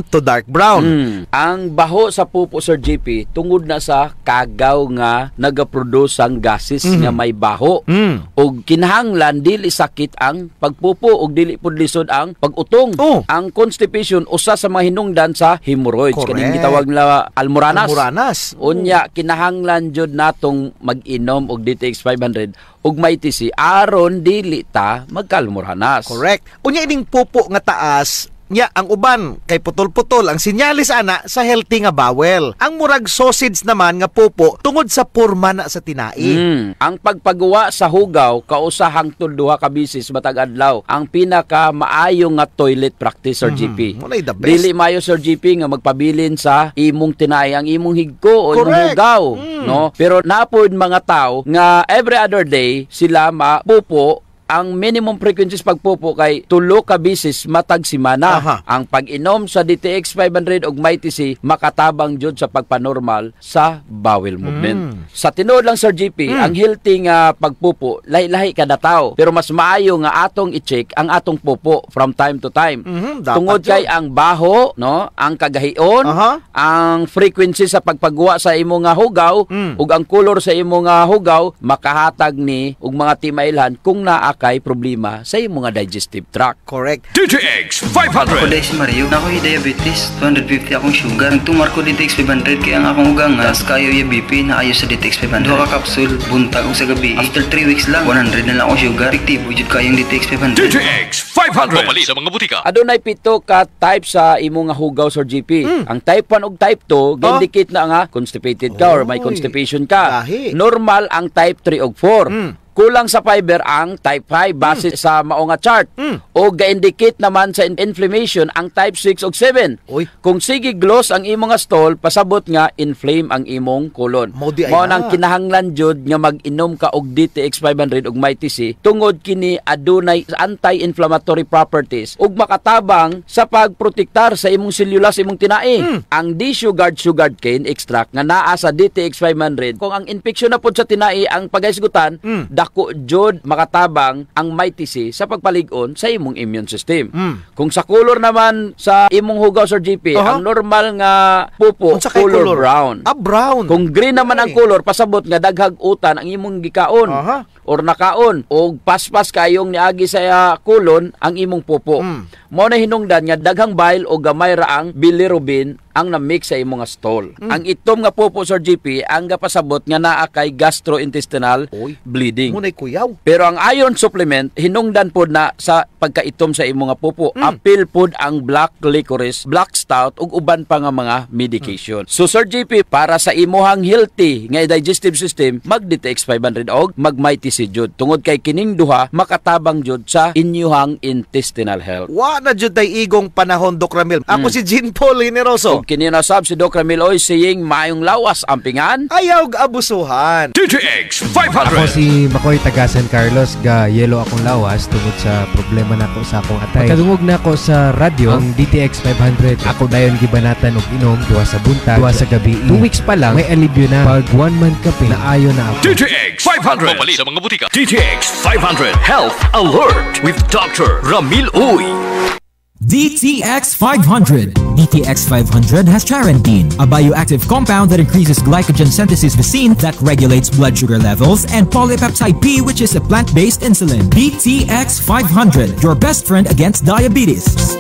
to dark brown. Ang baho sa pupo, Sir JP, tungod na sa kagaw nga nagaproduce ang gases nga may baho. Og kinahanglan dili sakit ang pagpupo og dili pud lisod ang pag-utong. Ang constipation usa sa mga hinungdan sa hemorrhoids, kaning gitawag na almoranas. Unya kinahanglan jud natong mag-inom og DTX 500 ug may TC aron dili ta magkalmoranas. Correct. Unya ining pupo nga taas, nya ang uban kay putol-putol ang sinyalis ana sa healthy nga bowel. Ang murag sausage naman nga pupo tungod sa porma na sa tinai. Ang pagpagawa sa hugaw kausa hangtod duha ka bisis matag adlaw ang pinaka maayo nga toilet practice, Sir GP. Dili maayo, Sir GP, nga magpabilin sa imong tinai ang imong higko o imong hugaw, no? Pero napod mga tao nga every other day sila mapupo. Ang minimum frequencies pagpupo kay 3 ka bisis matag semana. Ang pag-inom sa DTX 500 ug MyTC makatabang jud sa pagpanormal sa bowel movement. Sa tinuod lang, Sir GP, ang healthy nga pagpupo lahi-lahi kada tawo, pero mas maayo nga atong i-check ang atong pupo from time to time. Tungod kay ang baho, no, ang kagahion, ang frequency sa pagpagawa sa imong nga hugaw ug ang color sa imong nga hugaw makahatag ni og mga timailhan kung naa kay problema sa imong mga digestive tract. Correct. DTX 500. Ako dahil si Mario, na ako'y diabetes, 250 akong sugar. Tumar ko DTX 500 kaya ang akong ugang nga, kayo yung BP na ayos sa DTX 500. Duha ka kapsul, buntag o sa gabi. After 3 weeks lang, 100 na lang akong sugar. Efektibo jud kayong DTX 500. DTX 500. Pumali sa mga butika. Adunay 7 ka type sa imong nga hugaw, Sir GP. Ang type 1 ug type 2 indicate na nga constipated ka or may constipation ka. Normal ang type 3 ug 4. Kulang sa fiber ang type 5 base sa mao nga chart. O ga-indicate naman sa inflammation ang type 6 ug 7. Kung sige gloss ang imong nga stool, pasabot nga inflame ang imong colon. Mao nang kinahanglan jud nga mag-inom ka og DTX 500 ug MyTC tungod kini adunay anti-inflammatory properties ug makatabang sa pagprotektar sa imong selula sa imong tinai. Ang sugared cane extract nga naa sa DTX 500, kung ang infeksyon na pud sa tinai ang pagahisgutan, dako jud makatabang ang MyTC sa pagpalig-on sa imong immune system. Kung sa color naman sa imong hugaw, Sir GP, ang normal nga pupo color brown. Brown. Kung green naman ang color, pasabot nga daghag utan ang imong gikaon or nakaon o paspas kayong niagi sa colon ang imong pupo. Mao na hinungdan nga daghang bile o gamay ra ang bilirubin ang na-mix sa imong stool. Ang itom nga pupo, Sir GP, ang gapasabot nga naa kay gastrointestinal bleeding. Munay kuyaw. Pero ang iron supplement hinungdan pod na sa pagkaitom sa imong nga pupo. Apil pod ang black licorice, black stout ug uban pa nga mga medication. So, Sir GP, para sa imuhang healthy nga digestive system, mag DTX 500 og mag MyTC jud. Tungod kay kining duha makatabang jud sa inyuhang intestinal health. Wa na jud tay igong panahon, Doc Ramil. Ako si Jean Paul Generoso. Kininasab si Doc Ramil Oy saying mayong lawas ampingan, ayaw abusuhan. DTX 500. Ako si Makoy taga San Carlos, ga yelo akong lawas tungod sa problema nako sa akong atay. Pagkadungog nako sa radyo ang DTX 500, ako dayon gibanatan og inom duha sa buntag, duha sa gabi. 2 weeks pa lang may alibyo na. Pag 1 month ka na ayo na ako. DTX 500. Pumali sa mga butika. DTX 500 Health Alert with Dr. Ramil Uy. DTX 500. DTX 500 has charantine, a bioactive compound that increases glycogen synthesis vacine that regulates blood sugar levels, and polypeptide B, which is a plant-based insulin. DTX 500, your best friend against diabetes.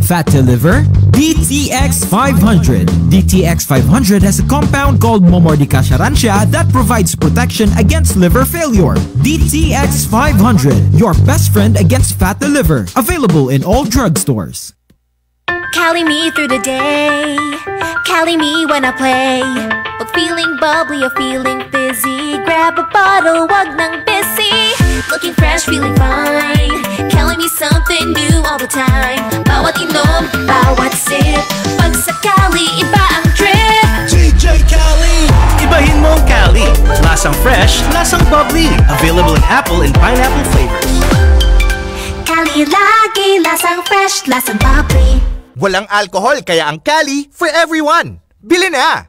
Fatty liver? DTX 500. DTX 500 has a compound called Momordica charantia that provides protection against liver failure. DTX 500, your best friend against fatty liver. Available in all drugstores. Cali me through the day, Cali me when I play. Pag feeling bubbly or feeling fizzy, grab a bottle, wag nang busy. Looking fresh, feeling fine, Cali me something new all the time. Bawat inom, bawat sip, pag sa Cali, iba ang trip. DJ Cali, ibahin mo ang Cali. Lasang fresh, lasang bubbly. Available in apple and pineapple flavors. Cali lagi, lasang fresh, lasang bubbly. Walang alcohol kaya ang Cali for everyone. Bili na!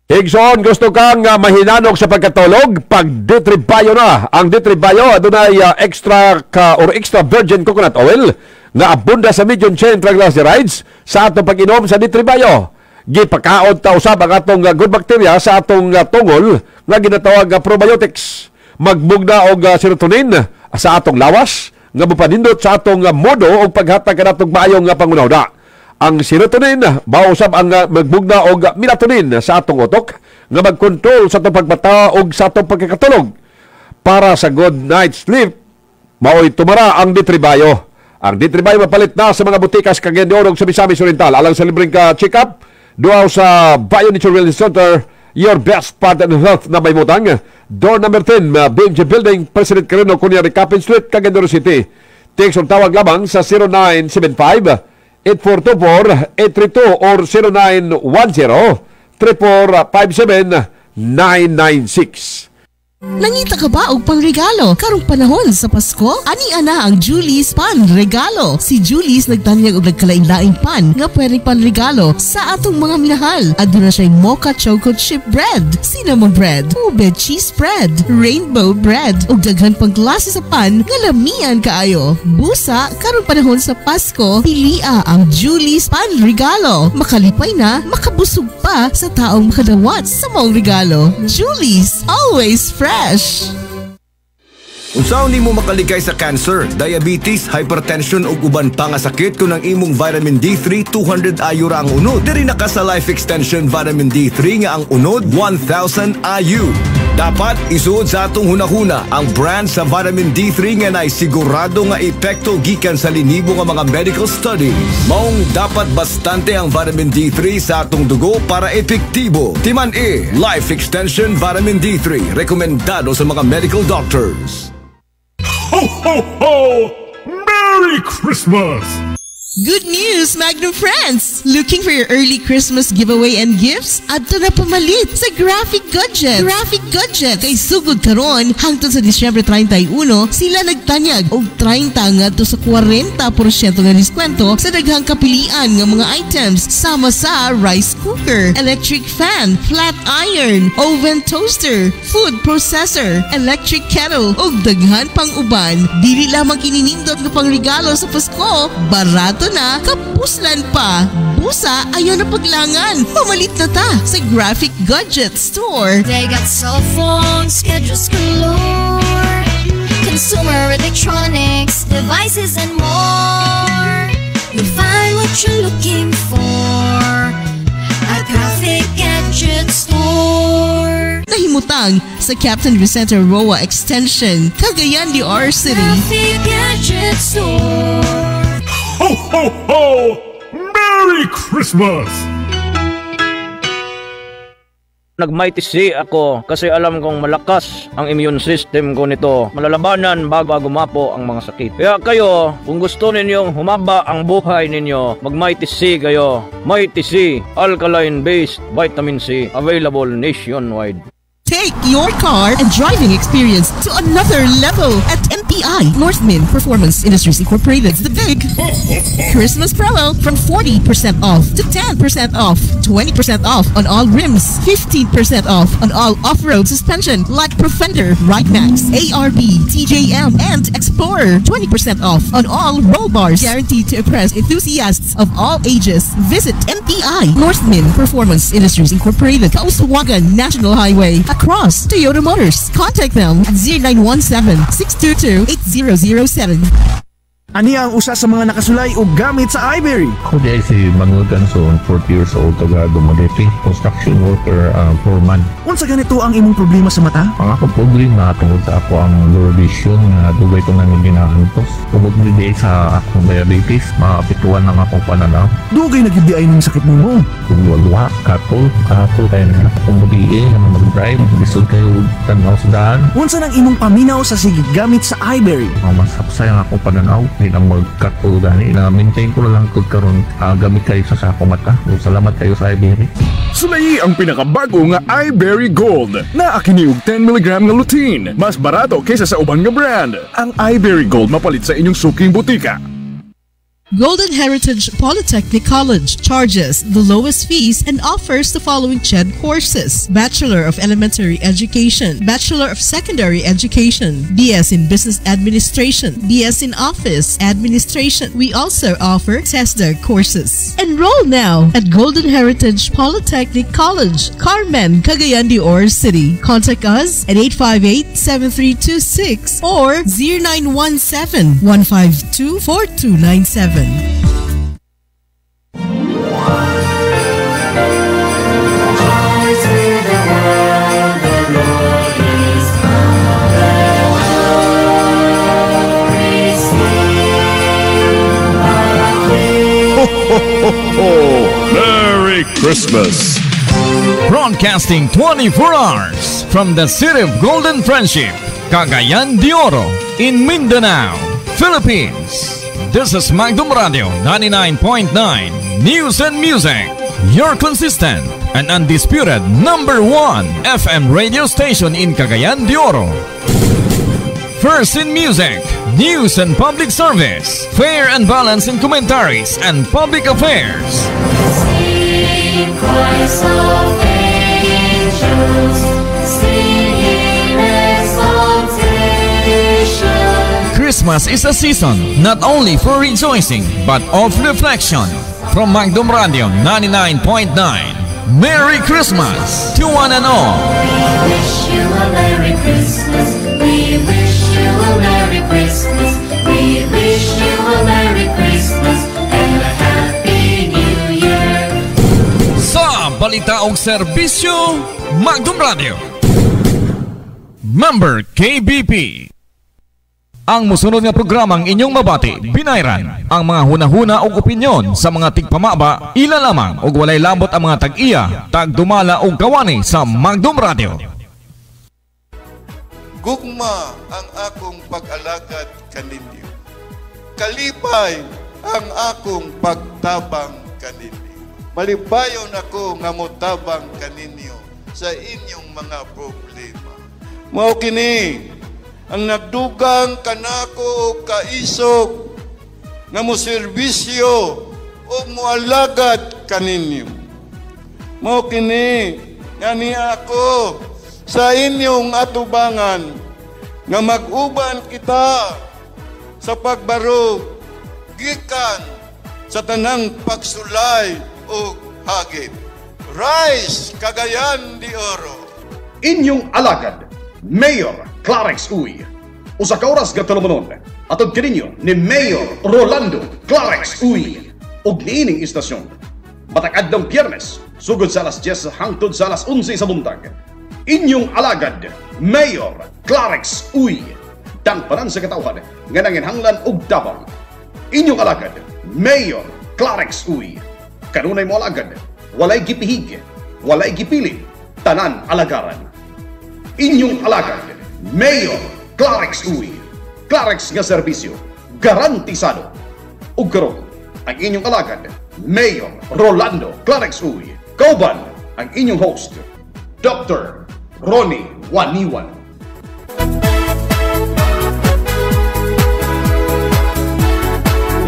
Igsoon, gusto kang mahinanog sa pagkatulog? Pag Ditribayo na. Ang Ditribayo adunay extra ka or extra virgin coconut oil nga abunda sa medium chain triglycerides sa atong pag-inom sa Nitribayo. Gipakaon ta usab ang atong good bacteria sa atong tungol nga ginatawag nga probiotics. Magbugna og serotonin sa atong lawas nga mopanindot sa atong modo og paghatag kanatong maayong nga pangunawda. Ang serotonin mao usab ang magbugna og melatonin sa atong utok nga magkontrol sa atong pagbata og sa atong pagkakatulog. Para sa good night's sleep, mao'y tumara ang Nitribayo. Ang Nitribayo mapalit na sa mga butikas kagandorog sa Misamis Oriental. Alang sa libreng check-up, duaw sa Bio Nature Wellness Center, your best partner in health na may mutang. Door number 10, BMJ Building, President Carino, Cunyari, Capin Street, Cagayan City. Text o tawag lamang sa 0975-8424-832 or 0910-3457-996. Nangita ka ba og pangregalo karong panahon sa Pasko? Ani ana ang Julie's Pan Regalo. Si Julie's nagtanyag og nagkalain-laing pan nga pwedeng panregalo sa atong mga minahal. Aduna siya'y mocha chocolate chip bread, cinnamon bread, ube cheese bread, rainbow bread ug daghan pang klase sa pan nga lamian kaayo. Busa karong panahon sa Pasko, pilia ang Julie's Pan Regalo. Makalipay na, makabusog pa sa taong makadawat sa maong regalo. Julie's, always fresh. Unsaon nimo makaligay sa cancer, diabetes, hypertension ug uban pa nga sakit kung ang imong vitamin D3 200 IU ra ang unod. Diri na ka sa Life Extension Vitamin D3 nga ang unod 1000 IU. Dapat isuod sa atong hunahuna ang brand sa vitamin D3 nga nay sigurado nga epekto gikan sa linibo nga mga medical studies. Maong dapat bastante ang vitamin D3 sa atong dugo para epektibo. Timan Life Extension Vitamin D3 rekomendado sa mga medical doctors. Ho, ho, ho! Merry Christmas! Good news, Magnum friends! Looking for your early Christmas giveaway and gifts? Adto na pamalit sa Graphic Gadget. Graphic Gadget kay sugod karon hangtod sa Disyembre 31 sila nagtanyag og 30 ngadto sa 40% nga diskwento sa daghang kapilian nga mga items sama sa rice cooker, electric fan, flat iron, oven toaster, food processor, electric kettle ug daghan pang uban. Dili lamang kininindot nga pangregalo sa Pasko, barato na, kapuslan pa. Busa, ayaw na paglangan. Pumalit na ta sa Graphic Gadget Store. They got cell phones, schedules galore, consumer electronics, devices and more. You'll find what you're looking for at Graphic Gadget Store. Nahimutang sa Captain Vicente Roa Extension, Cagayan de Oro City. Graphic Gadget Store. Ho, ho, ho! Merry Christmas! Nag-mighty C ako kasi alam kong malakas ang immune system ko nito. Malalabanan bago gumapo ang mga sakit. Kaya kayo, kung gusto ninyong humaba ang buhay ninyo, mag-mighty C kayo. Mighty C, alkaline-based vitamin C, available nationwide. Take your car and driving experience to another level at MPI, Northmin Performance Industries Incorporated. The big Christmas promo from 40% off to 10% off, 20% off on all rims, 15% off on all off-road suspension like Profender, Ridemax, ARB, TJM, and Explorer. 20% off on all roll bars, guaranteed to impress enthusiasts of all ages. Visit MPI, Northmin Performance Industries Incorporated, Kauswagan National Highway, across Toyota Motors. Contact them at 0917-622-8007. Ani ang usa sa mga nakasulay o gamit sa iBerry? Ako di ay si Manuel Ganson, 40 years old, taga Dumaguete, construction worker, foreman. Unsa ganito ang imong problema sa mata? Ang ako problema tungkol sa ako ang low vision nga dugay ko nang ginaantos. Tungkol di sa akong diabetes, maapituan ng akong pananaw. Dugay naghibiay ng sakit mo. Kulwa, katol kayo na akong budiin na mag-drive, bisod kayo tanaw sa daan. Unsa nang imong paminaw sa sigig gamit sa iBerry? Masapsay ang akong pananaw. Ilang mag-cut-o gani. Na-maintain ko lang kung karon gamit kayo sa sakong mata. Salamat kayo sa iBerry. Sulayi ang pinakabago nga iBerry Gold na akiniug 10mg nga lutein. Mas barato kaysa sa uban nga brand. Ang iBerry Gold mapalit sa inyong suking butika. Golden Heritage Polytechnic College charges the lowest fees and offers the following CHED courses: Bachelor of Elementary Education, Bachelor of Secondary Education, BS in Business Administration, BS in Office Administration. We also offer TESDA courses. Enroll now at Golden Heritage Polytechnic College, Carmen, Cagayan de Oro City. Contact us at 858-7326 or 0917-152-4297. Merry Christmas! Broadcasting 24 hours from the city of Golden Friendship, Cagayan de Oro, in Mindanao, Philippines. This is Magdum Radio 99.9 News and Music, your consistent and undisputed #1 FM radio station in Cagayan de Oro. First in music, news and public service, fair and balanced in commentaries and public affairs. Sing choirs of angels, singing exaltation. Christmas is a season not only for rejoicing but of reflection. From Magdum Radio 99.9, Merry Christmas to one and all. We wish you a Merry Christmas. We wish you a Merry Christmas. We wish you a Merry Christmas and a Happy New Year. Sa balita og serbisyo, Magdum Radio. Member KBP. Ang musunod nga programang inyong mabati, binayran ang mga hunahuna og opinyon sa mga tigpamaba, ila lamang og walay labot ang mga tag-iya, tagdumala og kawani sa Magdum Radio. Gugma ang akong pag-alagad kaninyo. Kalipay ang akong pagtabang kaninyo. Malipayon ako nga motabang kaninyo sa inyong mga problema. Mao kini ang nagdugang kanako o kaisog nga mo serbisyo o moalagad kaninyo. Mao kini nga niya ako sa inyong atubangan nga mag-uban kita sa pagbarog gikan sa tanang pagsulay o hagit. Rise, Cagayan de Oro. Inyong alagad, Mayor Clarix Uy. Usa ka oras gatulumanon atod kaninyo ni Mayor Rolando Clarix Uy. Og niining istasyon matag adlong Biyernes sugod sa alas 10 hangtod sa alas 11 sa buntag. Inyong alagad, Mayor Clarix Uy. Tangpanan sa katawhan nga nanginhanglan og tabang. Inyong alagad, Mayor Clarix Uy. Kanunay mo alagad, walay gipihig, walay gipili, tanan alagaran. Inyong alagad, Mayor Clarix Uy. Clarix nga serbisyo, garantisado. Ug karon ang inyong alagad, Mayor Rolando Clarix Uy. Kauban ang inyong host, Dr. Ronnie Waniwan.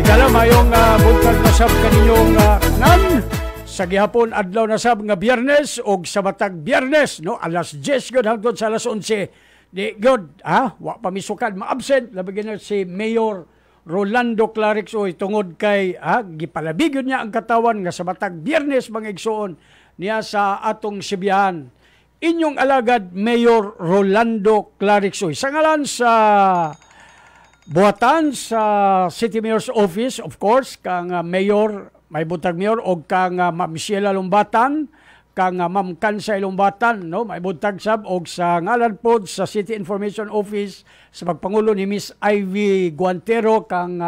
Ikala mayong buntag na sab kaninyong nan sa gihapon adlaw na sab nga Biyernes og sa matag Biyernes no alas 10 gud hangtod sa alas 11 di gud wa pa misukan ma-absent labi na si Mayor Rolando Clarix Uy tungod kay gipalabig yun niya ang katawan nga sa matag Biyernes mga igsoon niya sa atong sibihan. Inyong alagad Mayor Rolando Clarix Uy sa ngalan sa buhatan sa City Mayor's Office, of course, kang Mayor, may buntag Mayor, o kang Ma'am Sheila Lumbatan, kang Ma'am Kansay Lumbatan, no? May buntag sab, o sa ngalan po sa City Information Office, sa pagpangulo ni Miss Ivy Guantero, kang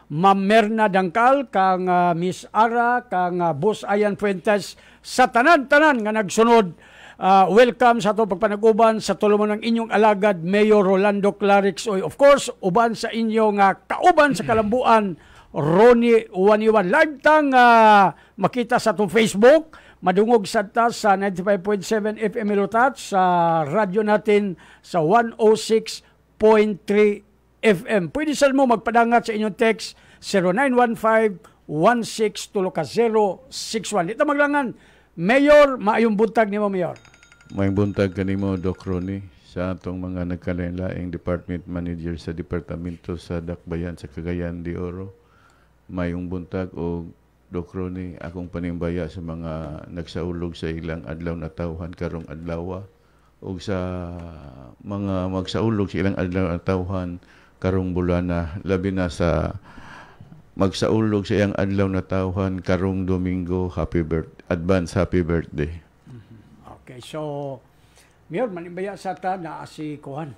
Ma'am Merna Dangkal, kang Miss Ara, kang Boss Ayan Fuentes, sa tanan-tanan nga nagsunod. Welcome sa itong pagpanag-uban sa tulungan ng inyong alagad, Mayor Rolando Clarix Uy. Of course, uban sa inyong kauban sa kalambuan, Ronnie Waniwan. Live tang makita sa itong Facebook, madungog sa ta sa 95.7 FM Ilotat, sa radyo natin sa 106.3 FM. Pwede sa mo magpadangat sa inyong text 0915-16-061. Ito maglangan, Mayor, maayong buntag ni mo, Mayor. May buntag kanimo, Doc Ronnie, sa atong mga nagkalain-laing department manager sa departamento sa Dakbayan sa Cagayan de Oro. Mayong buntag o Doc Ronnie, akong panimbaya sa mga nagsaulog sa ilang adlaw na tawhan karong adlaw o sa mga magsaulog sa ilang adlaw na tawhan karong bulana, labi na sa magsaulog sa iyang adlaw na tawhan karong Domingo. Advance happy birthday. Okay, so Mayor, manimbaya sa ta na si Kuhan.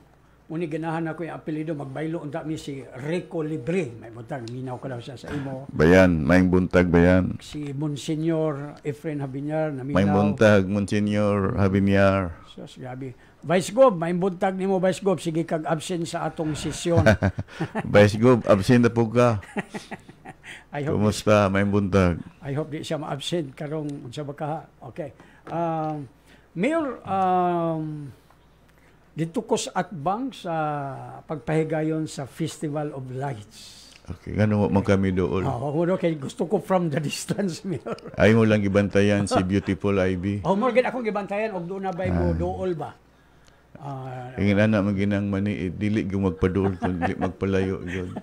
Muni ganahan ako yung apelido, magbaylo unta mi si Rico Libre. May buntag, minaw ko daw siya sa imo. Bayan, may buntag bayan. Si Monsignor Efren Habinyar, naminaw. May buntag, Monsignor Habinyar. So, grabe. Vice Gob, may buntag ni mo, Vice Gob. Sige kag absent sa atong sesyon. Vice Gob, absent na po ka. Kumusta? May buntag. I hope di siya ma-absent karong unsa ba ka. Okay. Mayor, dito ko sa atbang sa pagpahigayon sa Festival of Lights. Okay, gano'n mo kami doon. Okay, gusto ko from the distance, Mayor. Ay mo lang gibantayan si Beautiful Ivy. Morgan, akong gibantayan, og doon na ba mo dool ba? Ingin anak maginang mani, dili yung magpadool, kundi magpalayo yun.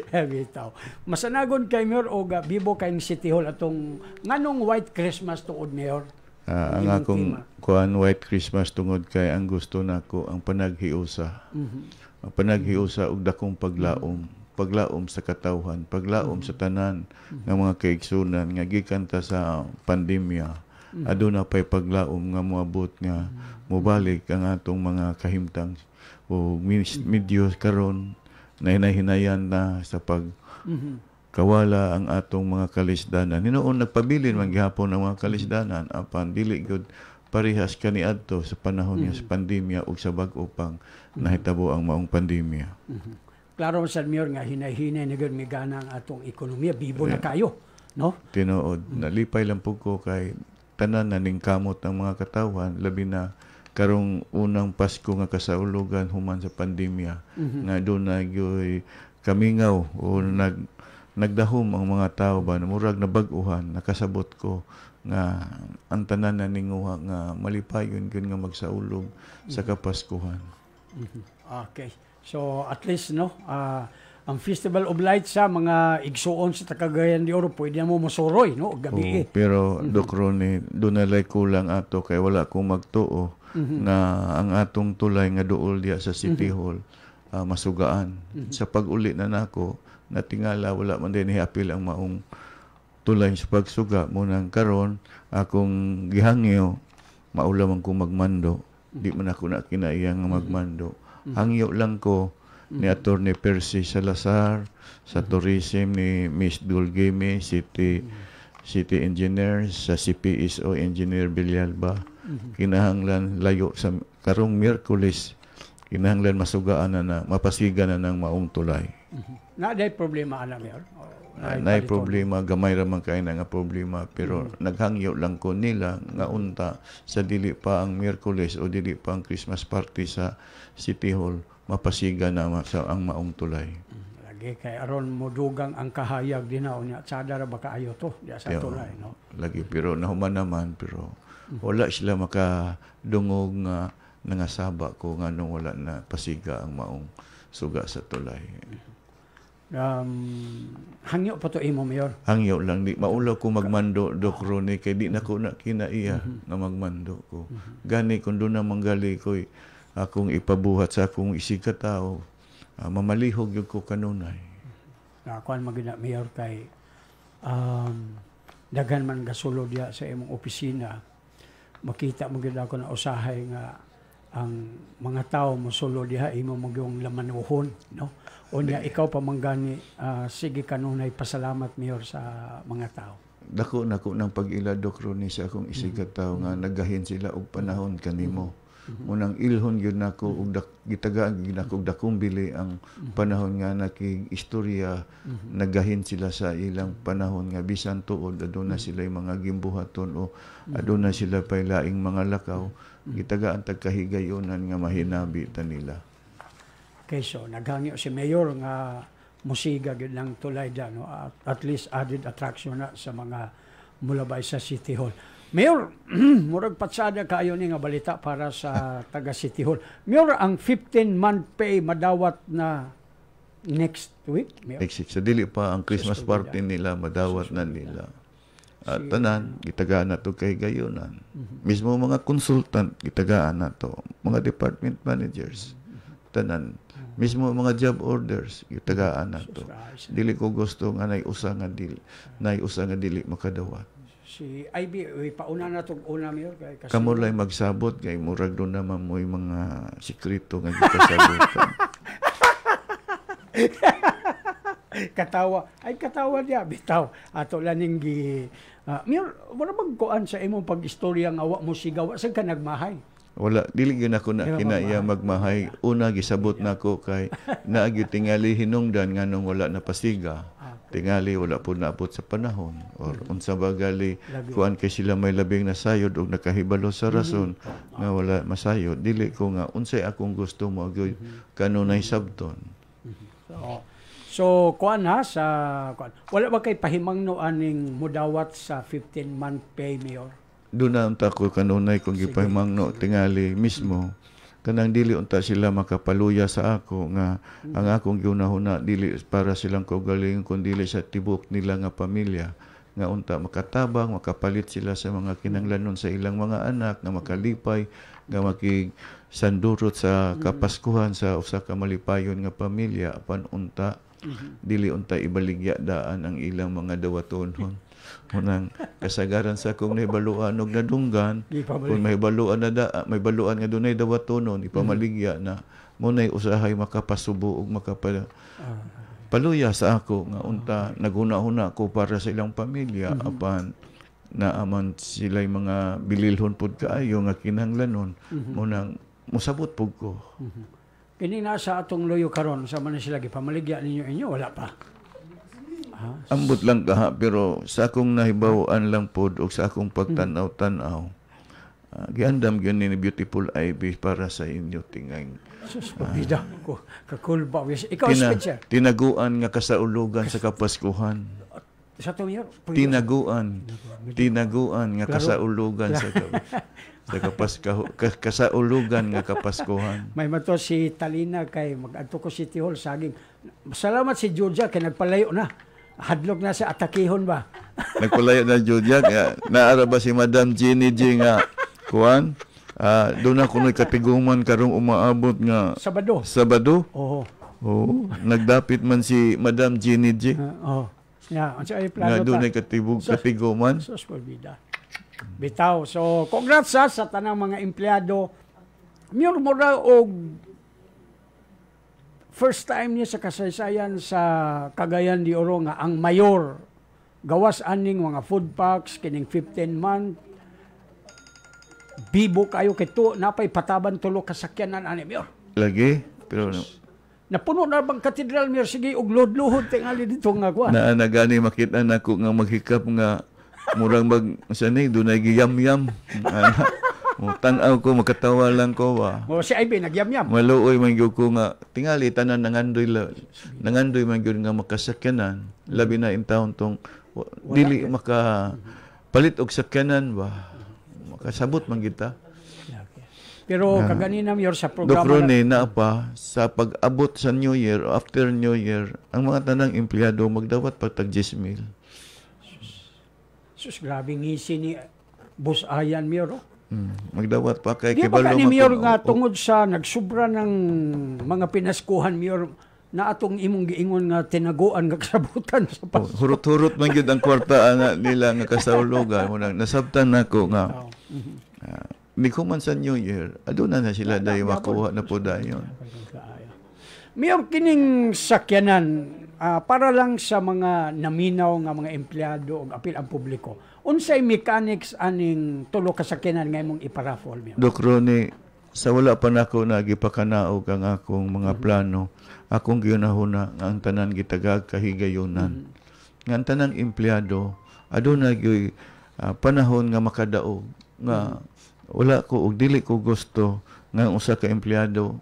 Bitaw. Masanagon kay Mayor o bibo kayong City Hall atong nganong White Christmas tuod, Mayor? Ang akong kuan White Christmas tungod kay ang gusto nako ang panaghiusa. Ang panaghiusa og dakong paglaom, paglaom sa katawhan, paglaom sa tanan ng mga kaigsunan nga gikan ta sa pandemya. Aduna pay paglaom nga moabot nga mobalik ang atong mga kahimtang o medyo karon hinayan na sa pag kawala ang atong mga kalisdanan. Hinoon nagpabilin man gihapon ang mga kalisdanan apan dili gud parehas kaniadto sa panahon niya sa pandemya ug sa bag-o pang nahitabo ang maong pandemya. Klaro sa Mayor nga hinay-hinay na gud migana ang atong ekonomiya, bibo na kayo, no? Tinuod, nalipay lang pug ko kay tanan na ning kamot ang mga katawhan labi na karong unang Pasko nga kasaulogan human sa pandemya nga doon na gyoy kamingaw o nagdahom ang mga tao ba na murag na bag-uhan nakasabot ko nga ang tanan na ninguha nga malipayon gyud nga magsaulog sa Kapaskuhan. Okay. So at least no ang Festival of Lights sa mga igsuon sa Cagayan de Oro pwede mo masuroy no gabi. Pero Doc Ronnie, doon nalay kulang ato kay wala kong magtuo na ang atong tulay nga duol diya sa City Hall masugaan. Sa pag-uli na nako natingala wala man din hiapil ang maong tulay sa pagsuga mo nang karon akong gihangyo maula man ko magmando di man ako na kinaiya nga magmando hangyo lang ko ni Attorney Percy Salazar sa tourism ni Miss Dulgeme City Engineer sa CPSO Engineer Villalba kinahanglan layo sa karong Miyerkules kinahanglan masugaan na mapasigan na ng maong tulay. Naday problema ana Mayor. Nay problema gamay ra man kay na nga problema pero naghangyo lang ko nila nga unta sa dili pa ang Miyerkules o dili pa ang Christmas party sa City Hall mapasigan na sa ang maong tulay. Lagi kay aron modugang ang kahayag dinaw niya sada ra ba kaayo to diya sa tulay no. Lagi pero nahuman naman pero wala sila makadungog nga nangasaba ko nganong wala na pasiga ang maong suga sa tulay. Hangyo pa to imo Mayor. Hangyo lang di maulaw ko magmando Doc Ronnie kay di na ko na kinaiya nga magmando ko. Gani kun do na manggali koy akong ipabuhat sa akong isig ka tao mamalihog yung ko kanunay. Kuan magina Mayor kay daghan man gasulo diya sa imong opisina makita mo gid ako na usahay nga ang mga tao mosulo diha imo magyong lamanuhon no unya ikaw pa manggani sige kanunay pasalamat Mayor sa mga tao. Dako nako nang pag-ila Doc Ronnie sa akong isig ka tao nga nagahin sila og panahon kanimo. Munang ilhon gyud nako og gitagaan gyud nako og dakong bili ang panahon nga istorya nagahin sila sa ilang panahon nga bisan tuod aduna sila mga gimbuhaton o aduna sila pay laing mga lakaw gitagaan tagkahigayonan nga mahinabi ta nila. Okay, so naghangyo si Mayor nga musiga gyud lang tulay da no, at least added attraction na sa mga mulabay sa City Hall. Mayor, murag patsada kayo ni nga balita para sa taga City Hall. Mayor, ang 15-month pay madawat na next week? Mayor? Next week. So, dili pa ang Christmas party nila, madawat na nila. At tanan, gitagaan na to kay gayunan. Mismo mga consultant, gitagaan na to. Mga department managers, tanan. Mismo mga job orders, gitagaan na to. Dili ko gusto nga naiusa nga dili makadawat. Si IB, pauna na itong una, Mayor. Kamo lang magsabot, kay murag doon naman mo yung mga sikreto nga gitasabutan. Katawa niya, bitaw. Ato laning Mayor, wala bang kuan sa imong pag-istorya nga awa mo sigaw, saan ka nagmahay? Wala, dili gyud ako na kinaiya magmahay. Una gisabot nako kay naagi tingali hinungdan nganong wala na pasiga. Tingali wala po naabot sa panahon or unsa ba gali kuan kay sila may labing nasayod og nakahibalo sa rason nga wala masayod. Dili ko nga unsay akong gusto mo gyud kanunay sabton. So kuan ha sa kuan. Wala ba kay pahimangno aning mudawat sa 15-month pay, Mayor? Doon na unta ko kanunay kung gipahimangno tingali mismo kanang dili unta sila makapaluya sa ako nga ang akong giunahuna dili para silang kaugalingon kundi dili sa tibok nila nga pamilya nga unta makatabang makapalit sila sa mga kinahanglanon sa ilang mga anak nga makalipay nga makisandurot sa kapaskuhan sa usa ka malipayon nga pamilya apan unta dili unta ibaligya daan ang ilang mga dawatonon. Munang kasagaran sa akong nahibaluan og nadunggan kung may baluan may baluan nga dunay dawatonon ipamaligya na munay usahay makapasubo ug paluya sa ako nga unta naguna-una ko para sa ilang pamilya apan naaman sila'y mga bililhon pud kaayo nga kinahanglanon munang musabot pud ko. Kini nasa atong loyo karon sa man sila gipamaligya ninyo wala pa. Ambot lang kaha pero sa akong nahibawan lang pod o sa akong pagtanaw-tanaw giandam gyud ni Beautiful Ivy para sa inyo tingay. Sus pabida ko kakulba ikaw special. Tinaguan nga kasaulugan sa Kapaskuhan. Sa tumiyor tinaguan nga kasaulugan sa kasaulugan nga Kapaskuhan. May mato si Talina kay mag-adto ko City Hall saging. Salamat si Georgia kay nagpalayo na. Hadlok na sa atakihon ba? Nagpalayo na Georgia kaya naara ba si Madam Jenny G nga kuan? Doon ako katiguman karong umaabot nga Sabado. Oo. Nagdapit man si Madam Jenny G. Yeah, ay plano doon katiguman. Sus pabida. Bitaw. So, congrats sa tanang mga empleyado. Mayor mura og first time niya sa kasaysayan sa Cagayan de Oro nga ang mayor gawas aning mga food packs kining 15-month bibo kayo kito napay pataban tulo kasakyanan ani Mayor. Lagi pero napuno na bang katedral Mayor sige og luhod tingali dito nga kuan. Na gani makita nako nga maghikap nga murang sanay dunay giyam-yam. Tanaw ko makatawa lang ko ba. Si IB nagyam-yam. Maluoy man gyud ko nga tingali tanan nangandoy man gyud nga makasakyanan labi na in town tong dili maka palit og sakyanan ba. Makasabot man kita. Pero kaganina Mayor sa programa Dokrone na pa sa pag-abot sa New Year o after New Year ang mga tanang empleyado magdawat pagtag 10,000. Sus grabe ngisi ni Boss Ayan Mayor. Magdawat pa kay kibalo ni Mayor nga tungod sa nagsubra ng mga pinaskuhan Mayor na atong imong giingon nga tinaguan nga kasabutan sa Pasko. Hurot-hurot man gyud ang kwarta nila nga kasaulugan mo nasabtan nako nga. Di ko man sa New Year, aduna na sila dahil makuha na po dayon. Mayor, kining sakyanan, para lang sa mga naminaw nga mga empleyado o apil ang publiko, unsay mechanics aning tulo ka sakyanan nga imong iparafol, Mayor? Dok Ronnie, sa wala pa nako nagipakanaog ang akong mga plano, akong giunahuna nga ang tanan gitagag kahigayunan. Nga ang tanan empleyado, aduna gyud panahon nga makadaog nga wala ko og dili ko gusto nga usa ka empleyado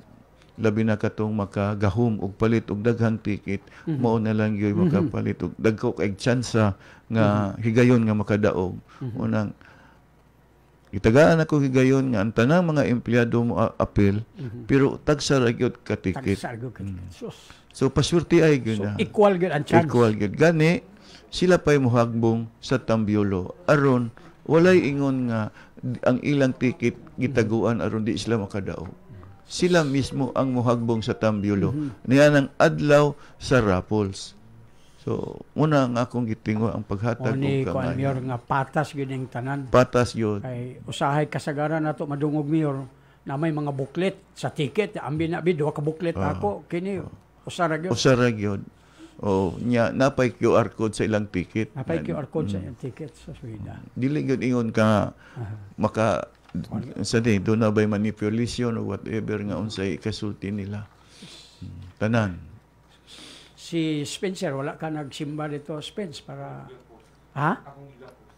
labi na katong makagahom og palit og daghang ticket, mao na lang yoy makapalit og dagko kay tsansa nga higayon nga makadaog. Unang itagaan ako higayon nga ang tanang mga empleyado mo apil, pero tagsa ra gyud ka ticket. So pasurti ay gyud na. Equal gyud ang chance. Equal gyud gani sila pay mohagbong sa Tambiolo aron walay ingon nga ang ilang ticket gitaguan aron di sila makadaog. Sila mismo ang mohagbong sa Tambiolo. Niya ng adlaw sa raffles. So, muna ang akong gitingo ang paghatag ni og kuan mayor nga patas gyud ang tanan. Patas yun. Kay usahay kasagaran nato madungog mayor na may mga booklet sa ticket, ambi na bi duha ka booklet ako kini usara gyud. Usara gyud. O nya napay QR code sa ilang ticket. Napay QR code sa ilang ticket sa Sweden. Dili gyud ingon ka maka sa doon na ba'y manipulation o whatever nga unsay kasulti nila. Tanan. Si Spencer, wala ka nagsimba dito, Spence, para... Ha?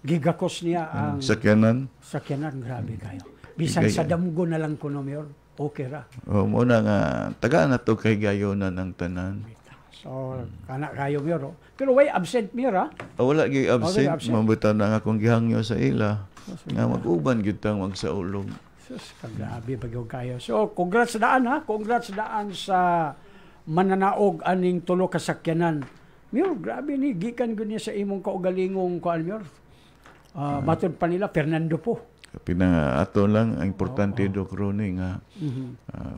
Gigakos niya ang... Sakyanan? Sakyanan, grabe kayo. Bisan sa damgo na lang kuno, Mayor, okay ra. O, muna nga, taga na to kay gayonan ng tanan. So, kana kayo, Mayor. Pero way absent, Mayor, ha? Wala gyud absent. Mabutan na nga akong gihangyo sa ila. Nga mag-uban gyud tang magsaulog. Sus, grabe bagyo kayo. So, congrats daan ha. Congrats daan sa mananaog aning tulo ka sakyanan. Mayor, grabe ni gikan gud niya sa imong kaugalingong kuan, Mayor. Matod pa nila Fernando po. Pinangato lang ang importante Doc Ronnie nga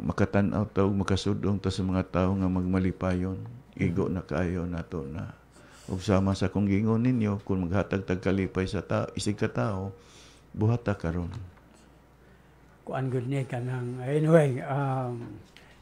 makatan-aw ta ug makasudong ta sa mga tawo nga magmalipayon. Igo na kayo nato na. Ug sama sa kung gingon ninyo kung maghatag tag kalipay sa isig ka tao, buhata karon. Kuan gud ni kanang anyway,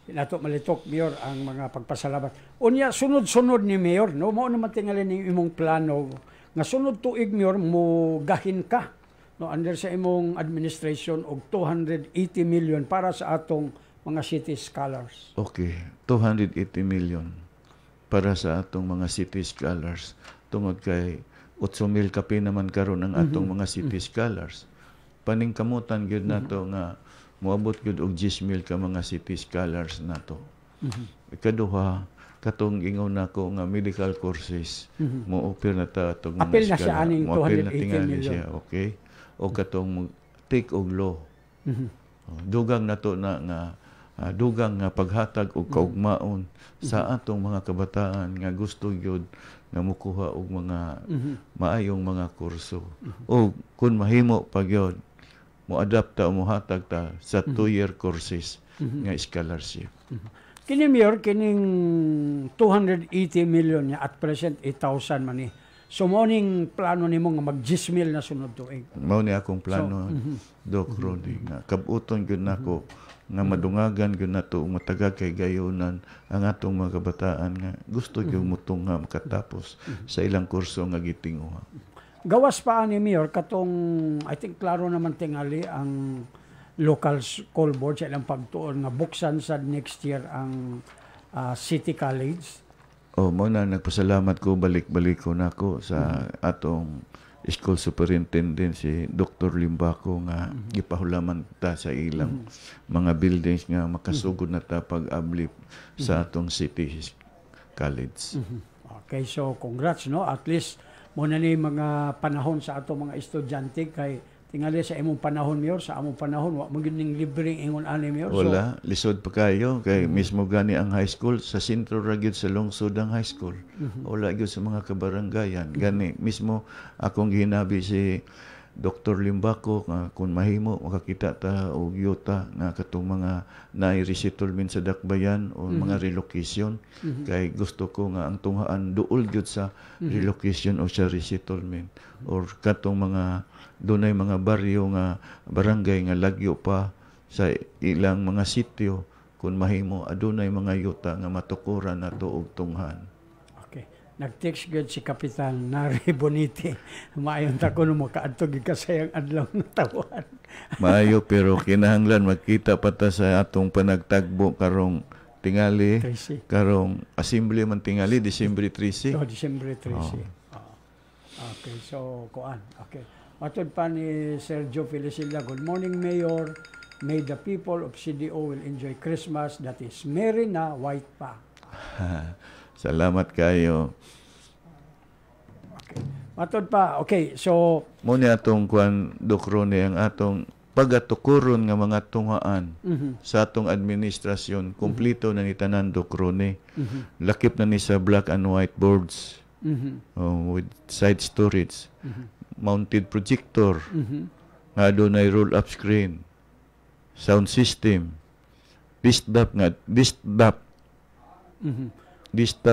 nato malitok Mayor ang mga pagpasalamat. Unya sunod-sunod ni Mayor, no, mao naman tingali ning imong plano nga sunod tuig Mayor mo gahin ka no under sa imong administration og 280 million para sa atong mga city scholars. Okay, 280 million para sa atong mga city scholars. Tungod kay 8,000 kapi naman karon ang atong mga city scholars. Paningkamutan gyud nato nga moabot gyud og 10,000 ka mga city scholars nato. Ikaduha, katong ingon nako nga medical courses mo offer na ta atong mga apil na siya aning 280 million. Okay. O katong take og law. Dugang nato na nga dugang nga paghatag og kaugmaon sa atong mga kabataan nga gusto gyud nga mukuha og mga maayong mga kurso. O kun mahimo pa gyud mo adapta o mohatag ta sa 2-year courses nga scholarship. Kini Mayor, kining 280 million niya at present 8,000 man ni. So mo ning plano nimo nga mag 10,000 na sunod tuig. Mao ni akong plano, Doc Rodi, nga kabuton gyud nako nga madungagan gyud nato matagag kay gayonan ang atong mga kabataan nga gusto gyud mutungha makatapos sa ilang kurso nga gitinguha. Gawas pa ni Mayor katong I think klaro naman tingali ang local school board sa ilang pagtuon nga buksan sa next year ang City College. Mo na nagpasalamat ko balik-balik ko nako sa atong school superintendent si Dr. Limbaco nga gipahulaman ta sa ilang mga buildings nga makasugod na ta pag-ablip sa atong City College. Okay, so congrats no, at least mo na ni mga panahon sa atong mga estudyante kay tingali sa imong panahon Mayor, sa among panahon wa mo gyud ning libreng ingon ani Mayor. Wala, so, lisod pa kayo kay mismo gani ang high school sa sentro ra gyud sa lungsod ang high school. Wala gyud sa mga kabaranggayan. Gani mismo akong gihinabi si Dr. Limbaco nga kung mahimo makakita ta og yuta nga katong mga nai-resettlement sa dakbayan o mga relocation kay gusto ko nga ang tunghaan duol gyud sa relocation o sa resettlement or katong mga dunay mga baryo nga barangay nga lagyo pa sa ilang mga sitio kung mahimo adunay mga yuta nga matukuran nato og tunghan. Nag-text gyud si Kapitan Nari Bonite. Maayon ta kuno makaadto gid kasayang adlaw na tawhan. Maayo pero kinahanglan magkita pa ta sa atong panagtagbo karong tingali, karong assembly man tingali Disyembre 13. Disyembre 13. Okay, so kuan. Okay. Matod pa ni Sergio Felicilla. Good morning, Mayor. May the people of CDO will enjoy Christmas that is merry na white pa. Salamat kayo. Matod pa. Okay, so Muna atong kuan Dokrone ang atong pagatukuron nga mga tunghaan sa atong administrasyon kumplito na ni tanan Dokrone. Lakip na ni sa black and white boards. With side storage. Mounted projector. Nga adunay roll-up screen. Sound system. Disc-top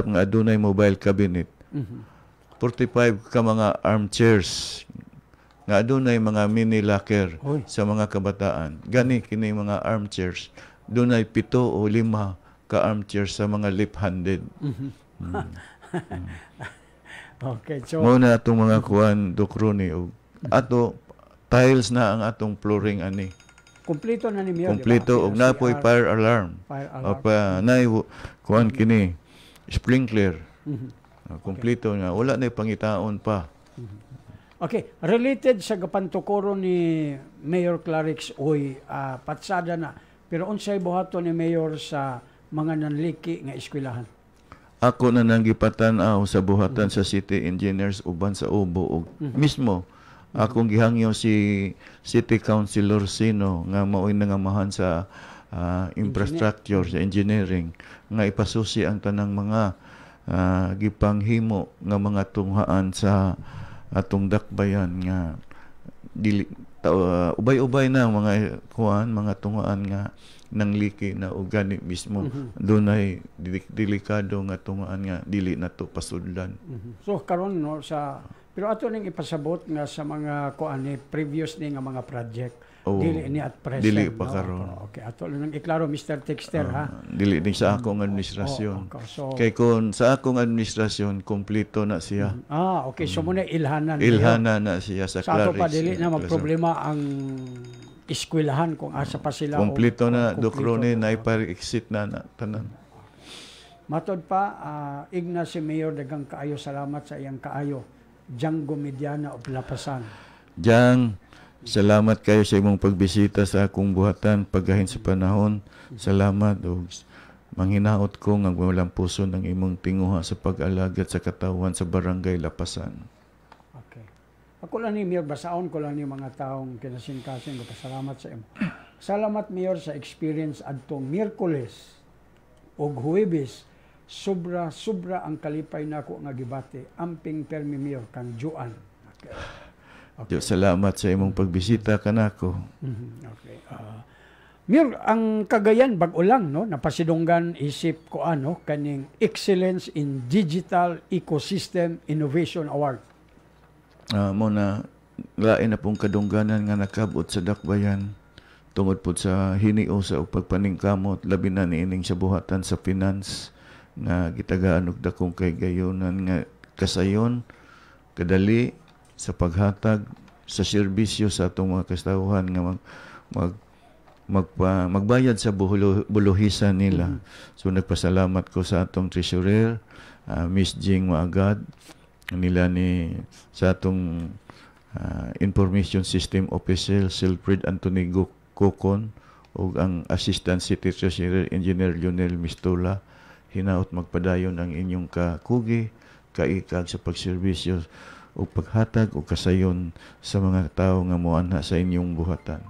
nga adunay mobile cabinet. 45 ka mga armchairs nga adunay mga mini locker sa mga kabataan. Gani kini mga armchairs dunay 7 o 5 ka armchairs sa mga left-handed. Okay, so muna atong mga kuan Dokrone og ato tiles na ang atong flooring ani. Kompleto na ni Mayor. Kompleto og napoy fire alarm. Pa nay kuan kini sprinkler. Kompleto na wala na pangitaon pa. Okay, related sa gapantukoro ni Mayor Clarix Uy, patsada na. Pero unsay buhaton ni Mayor sa mga nanliki nga eskwelahan? Ako na nang gipatan-aw sa buhatan sa city engineers uban sa Ubo og mismo akong gihangyo si City Councilor Sino nga mao'y nangamahan sa infrastructure, sa engineering nga ipasusi ang tanang mga gipanghimo nga mga tunghaan sa atong dakbayan nga dili ubay-ubay na mga kuan mga tunghaan nga nangliki na og gani mismo dunay delikado nga tunghaan nga dili nato pasudlan. So karon no sa pero ato ning ipasabot nga sa mga kuan ni previous ni nga mga project dili ni at present. Dili pa karon. Okay, ato lang iklaro Mr. Texter ha. Dili din sa akong administrasyon. So, kay kun sa akong administrasyon kompleto na siya. Okay, so muna ilhanan. Ilhanan na siya sa Clarix. Sa ato pa dili na magproblema ang eskwelahan kung asa pa sila. Kompleto na Dokrone na ipar-exit na tanan. Matod pa Ignas si Mayor dagang kaayo salamat sa iyang kaayo. Django Mediana of Lapasan. Jang, salamat kayo sa imong pagbisita sa akong buhatan paggahin sa panahon. Salamat og manghinaot ko nga walang puso ng imong tinguha sa pag-alagad sa katawan sa barangay Lapasan. Okay. Ako lang ni Mayor, basaon ko lang ni mga taong kinasingkasing ko. Pasalamat sa imo. Salamat Mayor sa experience adtong Miyerkules og Huwebes. Sobra ang kalipay nako nga gibati. Amping permi Mayor kang Juan. Okay. Salamat sa imong pagbisita kanako. Okay. Mayor, ang Cagayan bag-o lang no napasidunggan isip ko kaning Excellence in Digital Ecosystem Innovation Award. Muna lain na pong kadungganan nga nakabot sa dakbayan tungod po sa hinio sa pagpaningkamot labi na niining sa buhatan sa finance nga gitagaan og dakong kay gayonan nga kasayon kadali sa paghatag sa serbisyo sa atong mga kastawhan nga magbayad sa buluhisan nila. So nagpasalamat ko sa atong treasurer Miss Jing Maagad nila ni sa atong information system officer Silfred Anthony Kokon ug ang assistant city treasurer engineer Lionel Mistola. Hinaot magpadayon ang inyong kakugi kaikag sa pagserbisyo o paghatag o kasayon sa mga tao nga moanha sa inyong buhatan.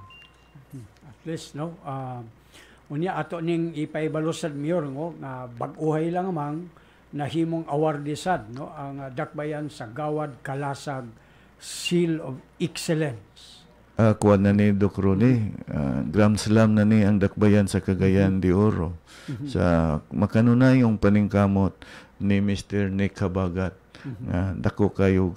At least no unya ato ning ipaibalusad Mayor nga bag-uhay lang amang nahimong awardisan no ang dakbayan sa Gawad Kalasag Seal of Excellence. Kuwan na ni Dokrone, Grand Slam na ni ang dakbayan sa Cagayan de Oro. Sa makanunayong paningkamot ni Mr. Nick Habagat. Dako kayo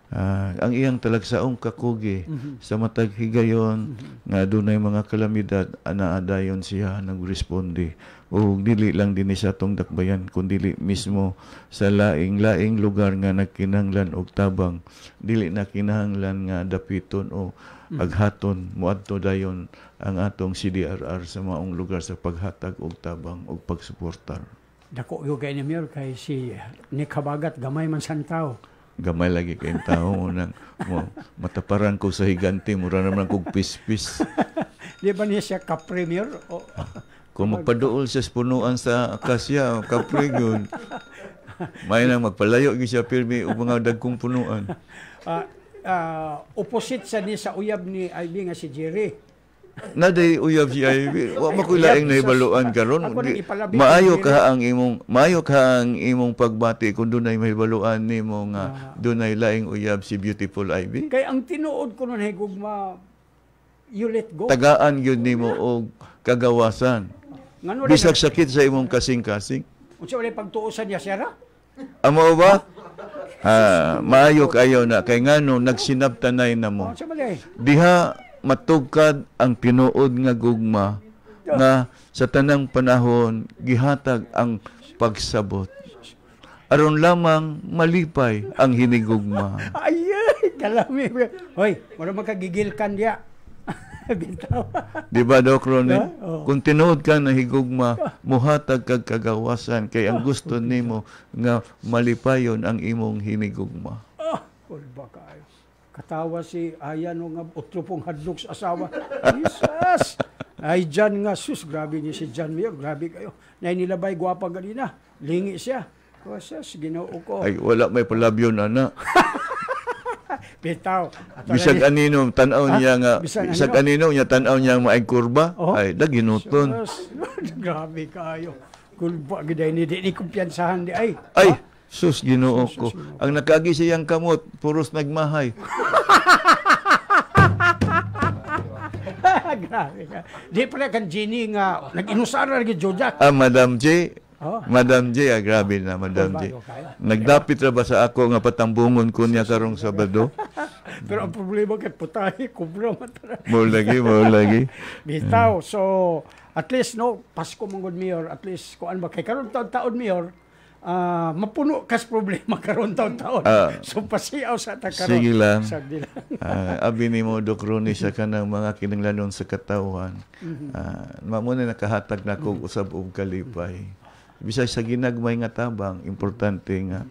ang iyang talagsaong kakugi sa matag higayon nga dunay mga kalamidad anaadayon siya nagresponde o dili lang din sa atong dakbayan kundi mismo sa laing lugar nga nagkinahanglan og tabang dili na kinahanglan nga dapiton o aghaton moadto dayon ang atong CDRR sa maong lugar sa paghatag og tabang og pagsuportar. Dako yo kay ni Mayor kay si Nick Habagat gamay man santaw. Gamay lagi kayong tao nang mataparan ko sa higante mura naman kog pispis. Di ba niya siya ka-premier? Kung magpaduol sa punuan sa akasya, kapre yun. May nang magpalayo siya pirmi o mga dagkong punuan. Opposite sa ni sa uyab ni Ivy nga si Jerry. Naday uyab si Ivy. Wa makulaing nahibaluan karon. Maayo ka ang imong pagbati kung dunay mahibaluan nimo nga dunay laing uyab si beautiful Ivy. Kay ang tinuod ko nun higugma, you let go. Tagaan yun nimo og kagawasan. Bisag sakit sa imong kasing-kasing. Unsa wala pagtuusan niya siya ra? Amo ba? Maayo kayo na kay ngano nagsinabtanay na mo. Diha matugkad ang tinuod nga gugma nga sa tanang panahon gihatag ang pagsabot. Aron lamang malipay ang hinigugma. Ay, kalami. Hoy, wala makagigilkan diya. Di ba, Doc Ronnie? Kung tinuod ka na higugma, muhatag kag kagawasan kay ang gusto nimo nga malipayon ang imong hinigugma. Kulba kayo. Katawa si Ayan nga utro pong hadlok sa asawa. Jesus! Ay, Jan nga, sus, grabe niya si Jan Mayor, grabe kayo. Nainilabay, gwapa ganina. Lingi siya. Sus, ginoo ko. Ay, wala may palabyon, ana. Bitaw. Bisag anino tan-aw niya nga bisag anino niya tan-aw niya maay kurba ay daginuton. Grabe kayo. Kulba giday ni di kumpiyansahan di ay. Ay, sus Ginoo ko. Ang nakaagi siyang kamot puros nagmahay. Grabe ka. Di pala kan Jenny nga nag-inusara lagi Jojak. Madam J. Madam J, grabe na, Madam J. Nagdapit ra ba sa ako nga patambungon ko niya karong Sabado? Pero ang problema kay putahe, kubra matara. Mo lagi. Bitaw, so at least no, Pasko mangod Mayor, at least kuan ba kay karon taon Mayor, mapuno kas problema karon taon. So pasiaw sa ta karon. Sige lang. Abi ni mo Doc Ronnie sa kanang mga kinahanglanon sa katawan. Mamo na nakahatag na kog usab og kalipay. Bisay sa ginagmay nga tabang, importante nga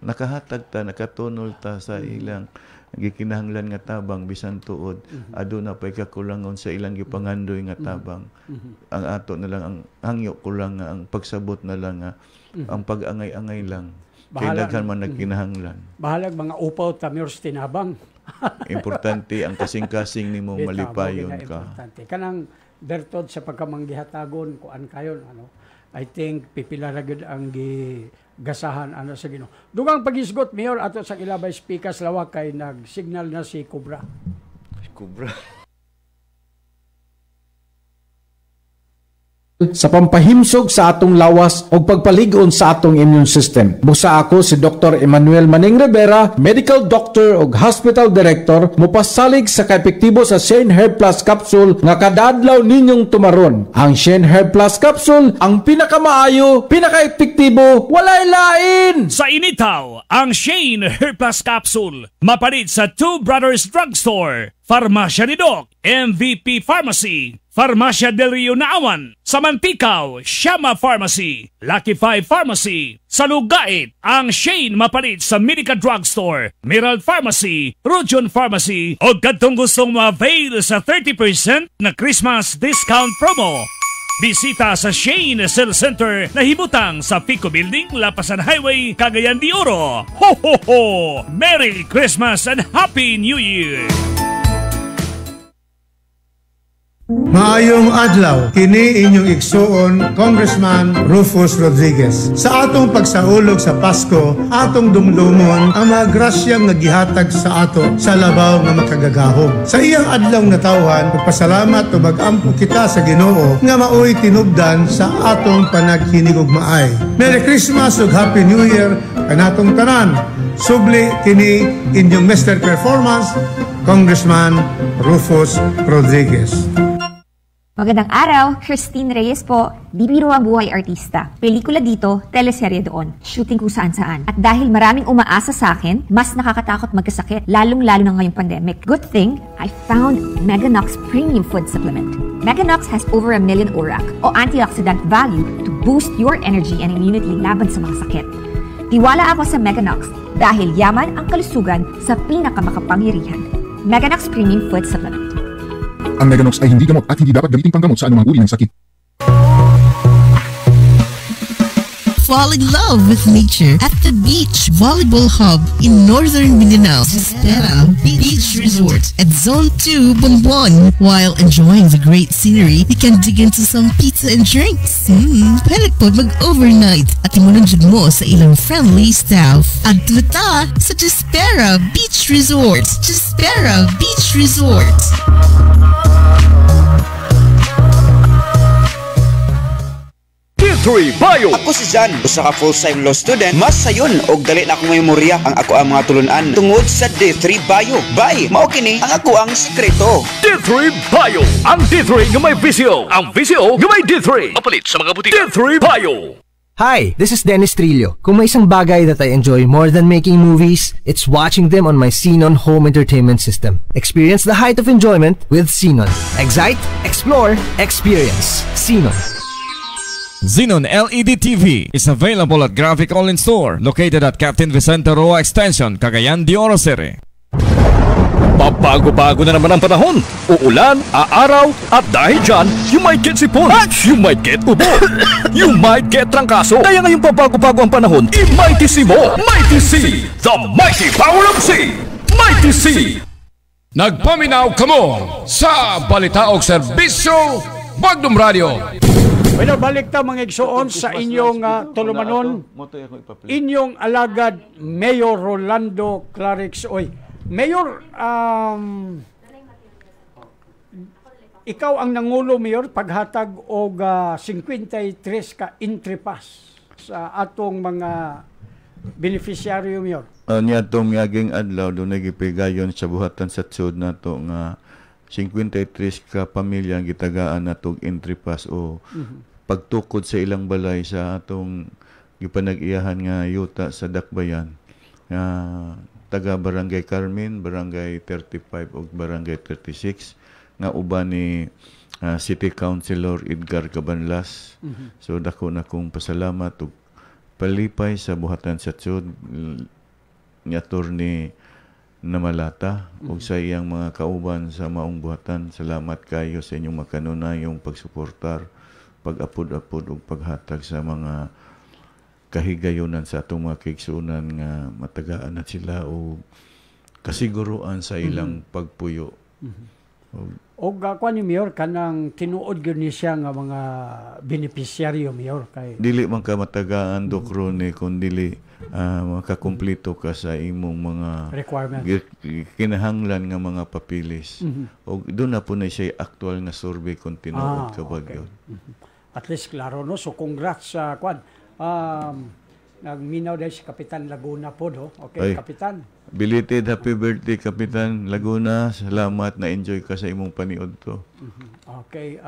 nakahatag ta, nakatunol ta sa ilang gikinahanglan nga tabang bisan tuod aduna pay kakulangon sa ilang gipangandoy nga tabang. Ang ato na lang ang hangyo kulang nga ang pagsabot na lang nga ang pag-angay-angay lang. Kay daghan man nagkinahanglan. Bahalag mga upaw ta Mayor tinabang. Importante ang kasing-kasing nimo malipayon ka. Importante kanang bertod sa pagkamanggihatagon kuan kayon ano. I think pipilaragod ang gasahan ano sa Ginoo. Dugang pagisgot Mayor ato sa ilabay speakers lawak kay nag-signal na si Cobra. Sa pampahimsog sa atong lawas o pagpalig-on sa atong immune system. Busa ako si Dr. Emmanuel Manning Rivera, Medical Doctor ug Hospital Director, mopasalig sa kaepektibo sa Shane Herb Plus Capsule nga kada-adlaw ninyong tumaron. Ang Shane Herb Plus Capsule, ang pinakamaayo, pinaka-epektibo, walay lain! Sa initaw, ang Shane Herb Plus Capsule, mapalit sa Two Brothers Drugstore, Farmasya ni Doc, MVP Pharmacy, Farmasya del Rio Naawan, sa Mantikaw, Shama Pharmacy, Lucky 5 Pharmacy, sa Lugait, ang Shane mapalit sa Medica Drugstore, Merald Pharmacy, Rujon Pharmacy, o kadtong gustong ma-avail sa 30% na Christmas discount promo. Bisita sa Shane Cell Center na himutang sa Pico Building, Lapasan Highway, Cagayan de Oro. Ho ho ho! Merry Christmas and Happy New Year! Maayong adlaw, kini inyong igsuon Congressman Rufus Rodriguez. Sa atong pagsaulog sa Pasko, atong dumdumon ang mga grasyang nagihatag sa ato sa labaw nga makagagahom. Sa iyang adlaw na tawhan, magpasalamat o mag-ampo kita sa Ginoo nga maoy tinubdan sa atong panaghinigugmaay. Merry Christmas ug Happy New Year kanatong tanan. Subli kini inyong Mr. Performance, Congressman Rufus Rodriguez. Magandang araw, Christine Reyes po, Di Biro ang Buhay Artista. Pelikula dito, teleserye doon, shooting kung saan-saan. At dahil maraming umaasa sa akin, mas nakakatakot magkasakit, lalong-lalo na ngayong pandemic. Good thing, I found Meganox Premium Food Supplement. Meganox has over 1 million ORAC o antioxidant value to boost your energy and immunity laban sa mga sakit. Tiwala ako sa Meganox dahil yaman ang kalusugan sa pinakamakapangyarihan. Meganox Premium Food Supplement. Ang Meganox ay hindi gamot at hindi dapat gamitin panggamot sa anumang uri ng sakit. Fall in love with nature at the Beach Volleyball Hub in Northern Mindanao, Cispera Beach Resort at Zone 2, Bonbon. While enjoying the great scenery, you can dig into some pizza and drinks. Pwede po mag-overnight at imununjud mo sa ilang friendly staff. At tuta sa Cispera Beach Resort. Cispera Beach Resort. Tier 3 Bio. Ako si Jan, usa ka full-time law student. Mas sayon og dali na akong memorya ang ako ang mga tulunan tungod sa D3 Bio. Bye, mao kini ang ako ang sekreto. D3 Bio. Ang D3 nga may visyo. Ang visyo nga may D3. Mapalit sa mga butika. D3 Bio. Hi, this is Dennis Trillo. Kung may isang bagay that I enjoy more than making movies, it's watching them on my Xenon home entertainment system. Experience the height of enjoyment with Xenon. Excite, explore, experience. Xenon. Xenon LED TV is available at Graphic All-In Store located at Captain Vicente Roa Extension, Cagayan de Oro City. Pabago-bago na naman ang panahon. Uulan, aaraw, at dahil dyan, you might get sipon, you might get ubo, you might get trangkaso. Kaya ngayong pabago-bago ang panahon, i-Mighty C mo! Mighty C! The mighty power of C! Mighty C! Nagpaminaw kamo sa balitaog serbisyo Magnum Radio. Bueno, balik ta mga igsoon sa inyong tulumanon, inyong alagad Mayor Rolando Clarix. Oy, Mayor, ikaw ang nangulo, Mayor, paghatag og 53 ka entry pass sa atong mga beneficiaryo, Mayor. Niya itong miyaging adlaw, doon nagipigayon sa buhatan sa tsud na to nga 53 ka pamilya ang gitagaan na itong entry pass o pagtukod sa ilang balay sa atong gipanag-iyahan nga yuta sa Dakbayan. Taga Barangay Carmen, Barangay 35 ug Barangay 36 nga uban ni City Councilor Edgar Cabanlas. So dako na kong pasalamat ug palipay sa buhatan sa tsud ni Attorney Namalata ug sa iyang mga kauban sa maong buhatan. Salamat kayo sa inyong makanunayong pagsuportar, pag-apod-apod ug paghatag sa mga kahigayonan sa atong mga kaigsuonan nga matagaan na sila o kasiguruan sa ilang pagpuyo. O kuan ni Mayor kanang tinuod gyud ni siya nga mga beneficiaryo, Mayor, kay dili man ka matagaan Dokrone kun dili makakumpleto ka sa imong mga requirements, kinahanglan nga mga papilis. O doon na po na siya actual nga survey kung tinuod ka bagyo. At least klaro, no? So congrats sa kuan. Nagminaw dahil si Kapitan Laguna po, no? Okay, Kapitan. Belated happy birthday, Kapitan Laguna. Salamat na enjoy ka sa imong paniod to. Okay,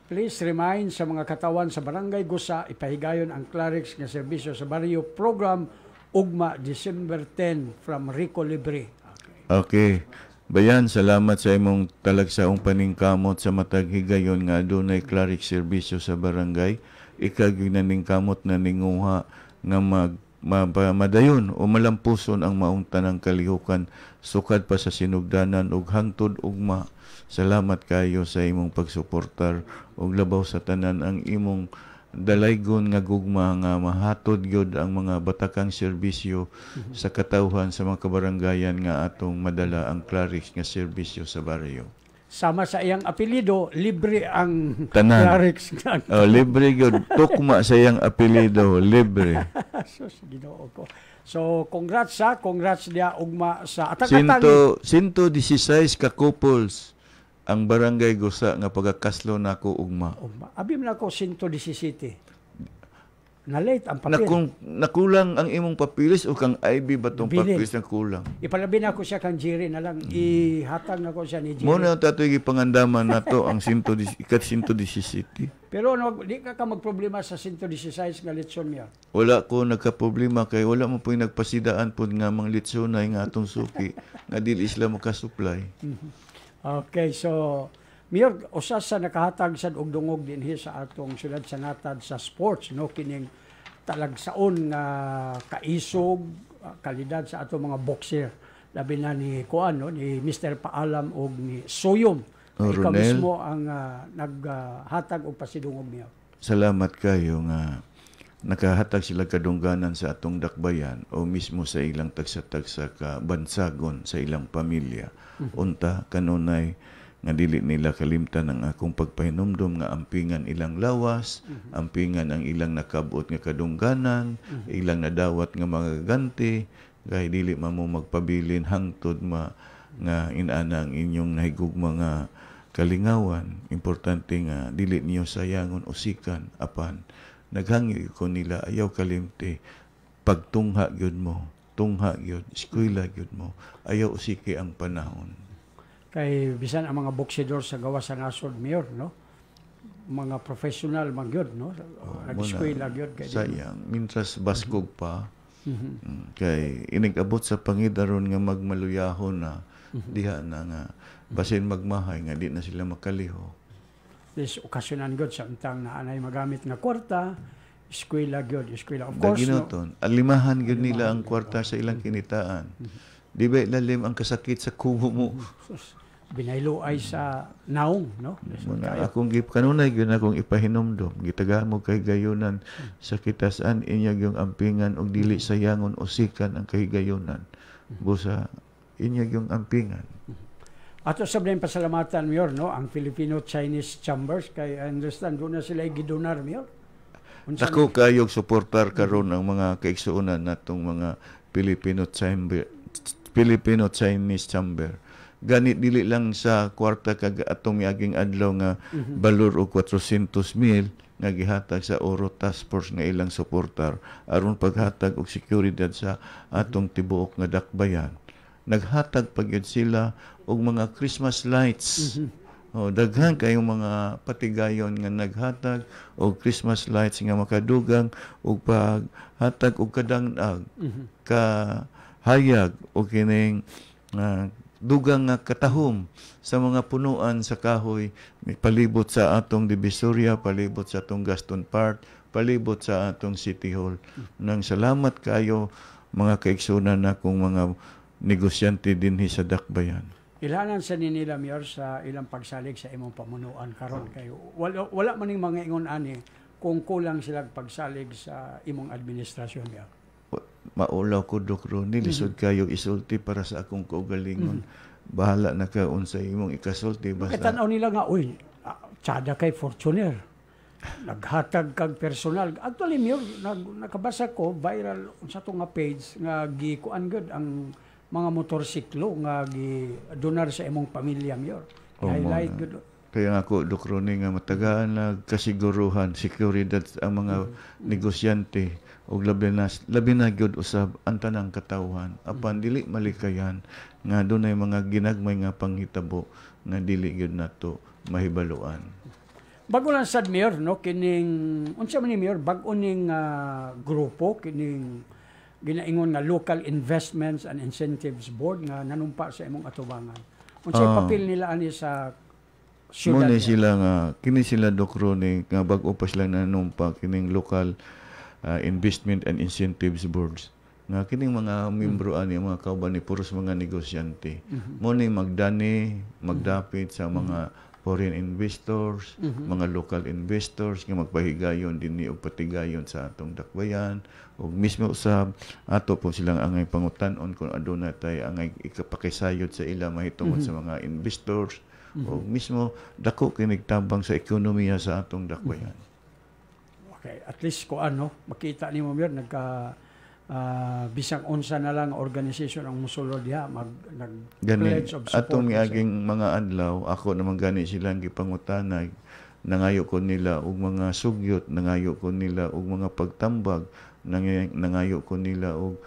please remind sa mga katawan sa Barangay Gusa, ipahigayon ang Clarix nga serbisyo sa baryo program ugma December 10 from Rico Libre. Okay. Bayan, salamat sa imong talagsaong paningkamot sa matag higayon nga adunay Clarix serbisyo sa barangay. Ikagyunaning kamot na ninguha nga madayon o malampuson ang maong tanang kalihukan sukad pa sa sinugdanan ug hangtod ugma. Salamat kayo sa imong pagsuportar ug labaw sa tanan ang imong dalaygon nga gugma nga mahatod gyud ang mga batakang serbisyo sa katawhan sa mga kabarangayan nga atong madala ang Clarix nga serbisyo sa baryo. Sama sa iyang apelido, libre ang tanan. Clarix. Libre gyud, tukma sa iyang apelido, libre. Ginoo ko. So congrats dia ugma sa atak-atang 116 ka couples ang Barangay Gusa nga pagkakaslo nako ugma. Abi man ako 117. Na-late ang papel. Nakulang ang imong papilis o kang IB ba tong papilis na kulang? Ipalabi na ko siya kang Jerry na lang. Ihatag na ko siya ni Jerry. Muna ang tatoy gipangandaman na to ang 117. Pero di ka magproblema sa 116 nga litson niya. Wala ko nagka-problema kay wala mo po yung nagpasidaan po nga mga litsonay nga atong suki nga dili sila makasupply. Okay, so Mayor, usa sa nakahatag sad og dungog dinhi sa atong syudad sa natad sa sports, no, kining talagsaon nga kaisog kalidad sa atong mga boxer, labi na ni kuan, no, ni Mr. Paalam og ni Soyom Ikaw Ronel, mismo ang naghatag o pasidungog niya. salamat kayo nga nakahatag sila kadungganan sa atong dakbayan o mismo sa ilang tagsa-tagsa ka bansagon sa ilang pamilya. Unta kanunay nga dili nila kalimtan ang akong pagpahinumdum nga ampingan ilang lawas, ampingan ang ilang nakabot nga kadungganan, ilang nadawat nga mga ganti, kay dili man mo magpabilin hangtod nga inana ang inyong nahigugma nga kalingawan. Importante nga dili niyo sayangon usikan apan naghangi ko nila ayaw kalimti pagtungha gyud mo, tungha gyud, eskwela gyud mo, ayaw usiki ang panahon. Kay bisan ang mga boksidor sa gawa sa nasod, Mayor, no? Mga professional man gyud, no? Nag-eskwela gyud kay sayang mintras baskog pa. Kay inigabot sa pangidaron nga magmaluyahon na diha na nga basin magmahay nga di na sila makaliho. This okasyonan gyud samtang naanay magamit nga kwarta, eskwela gyud, eskwela of course. Ginoton, alimahan gyud nila ang kwarta sa ilang kinitaan. Di ba lalim ang kasakit sa kubo mo? Binaylo ay sa naong, no? Mga akong kanunay gyud akong ipahinumdom, gitagaan mo kay gayunan sa kitasan inya yung ampingan og dili sayangon usikan ang kahigayunan. Busa inya yung ampingan. Ato sa blame pasalamatan, Mayor, no? Ang Filipino-Chinese Chambers, kay I understand doon na sila gidonar, Mayor. Ako kayog suportar karon ang mga kaigsuonan natong mga Filipino-Chinese Chamber. Ganit dili lang sa kwarta kag atong miaging adlaw nga balor og 400,000 nga gihatag sa Oro Task Force nga ilang suportar aron paghatag og seguridad sa atong tibuok nga dakbayan. Naghatag pa gyud sila og mga Christmas lights. Daghan kayong mga patigayon nga naghatag og Christmas lights nga makadugang og paghatag og kadangag kahayag o kining dugang nga katahom sa mga punuan sa kahoy, palibot sa atong Divisoria, palibot sa atong Gaston Park, palibot sa atong City Hall. Nang salamat kayo mga kaigsunan na kung mga negosyante dinhi sa dakbayan. Ilanan sa nila, Mayor, sa ilang pagsalig sa imong pamunuan karon kayo. Wala maning mga ingon ani kung kulang sila pagsalig sa imong administrasyon, Mayor. Maulaw ko, Dok Ronnie, lisod kayo isulti para sa akong kaugalingon. Bahala na ka unsa imong ikasulti. Kitanaw nila nga, uy, tsada kay Fortuner. Naghatag kag personal. Actually, Mayor, nakabasa ko, viral sa itong nga page, nga gikuan good ang mga motorsiklo nga gi-donar sa imong pamilya, Mayor. Highlight good. Kaya nga ako, Dok Ronnie, nga matagaan na kasiguruhan, seguridad ang mga negosyante o labi na gyud usab ang tanang katawhan. Apan dili malikayan nga dunay mga ginagmay nga panghitabo nga dili gyud nato mahibaluan. Bago lang sad, Mayor, no, kining unsa man ni Mayor bag-o ning grupo kining ginaingon nga Local Investments and Incentives Board nga nanumpa sa imong atubangan. Unsay papel nila ani sa syudad? Muna sila nga kini sila, Dok Ronnie, nga bag-o pa sila nanumpa kining Local Investment and Incentives Boards. Nga kining mga membro ani mga kauban ni puros mga negosyante. Muna magdapit sa mga foreign investors, mga local investors nga magpahigayon dinhi og patigayon sa atong dakbayan ug mismo usab ato po silang angay pangutan-on kung aduna tay angay ikapakisayod sa ila mahitungod sa mga investors ug mismo dako kinig tabang sa ekonomiya sa atong dakbayan. Okay, at least ko makita ni mo, Mayor, bisang unsa na lang organisasyon ang musulod diha nag-pledge of support. Atong miaging mga adlaw, ako naman gani silang gipangutanay, nangayo ko nila og mga sugyot, nangayo ko nila og mga pagtambag, nangayo ko nila og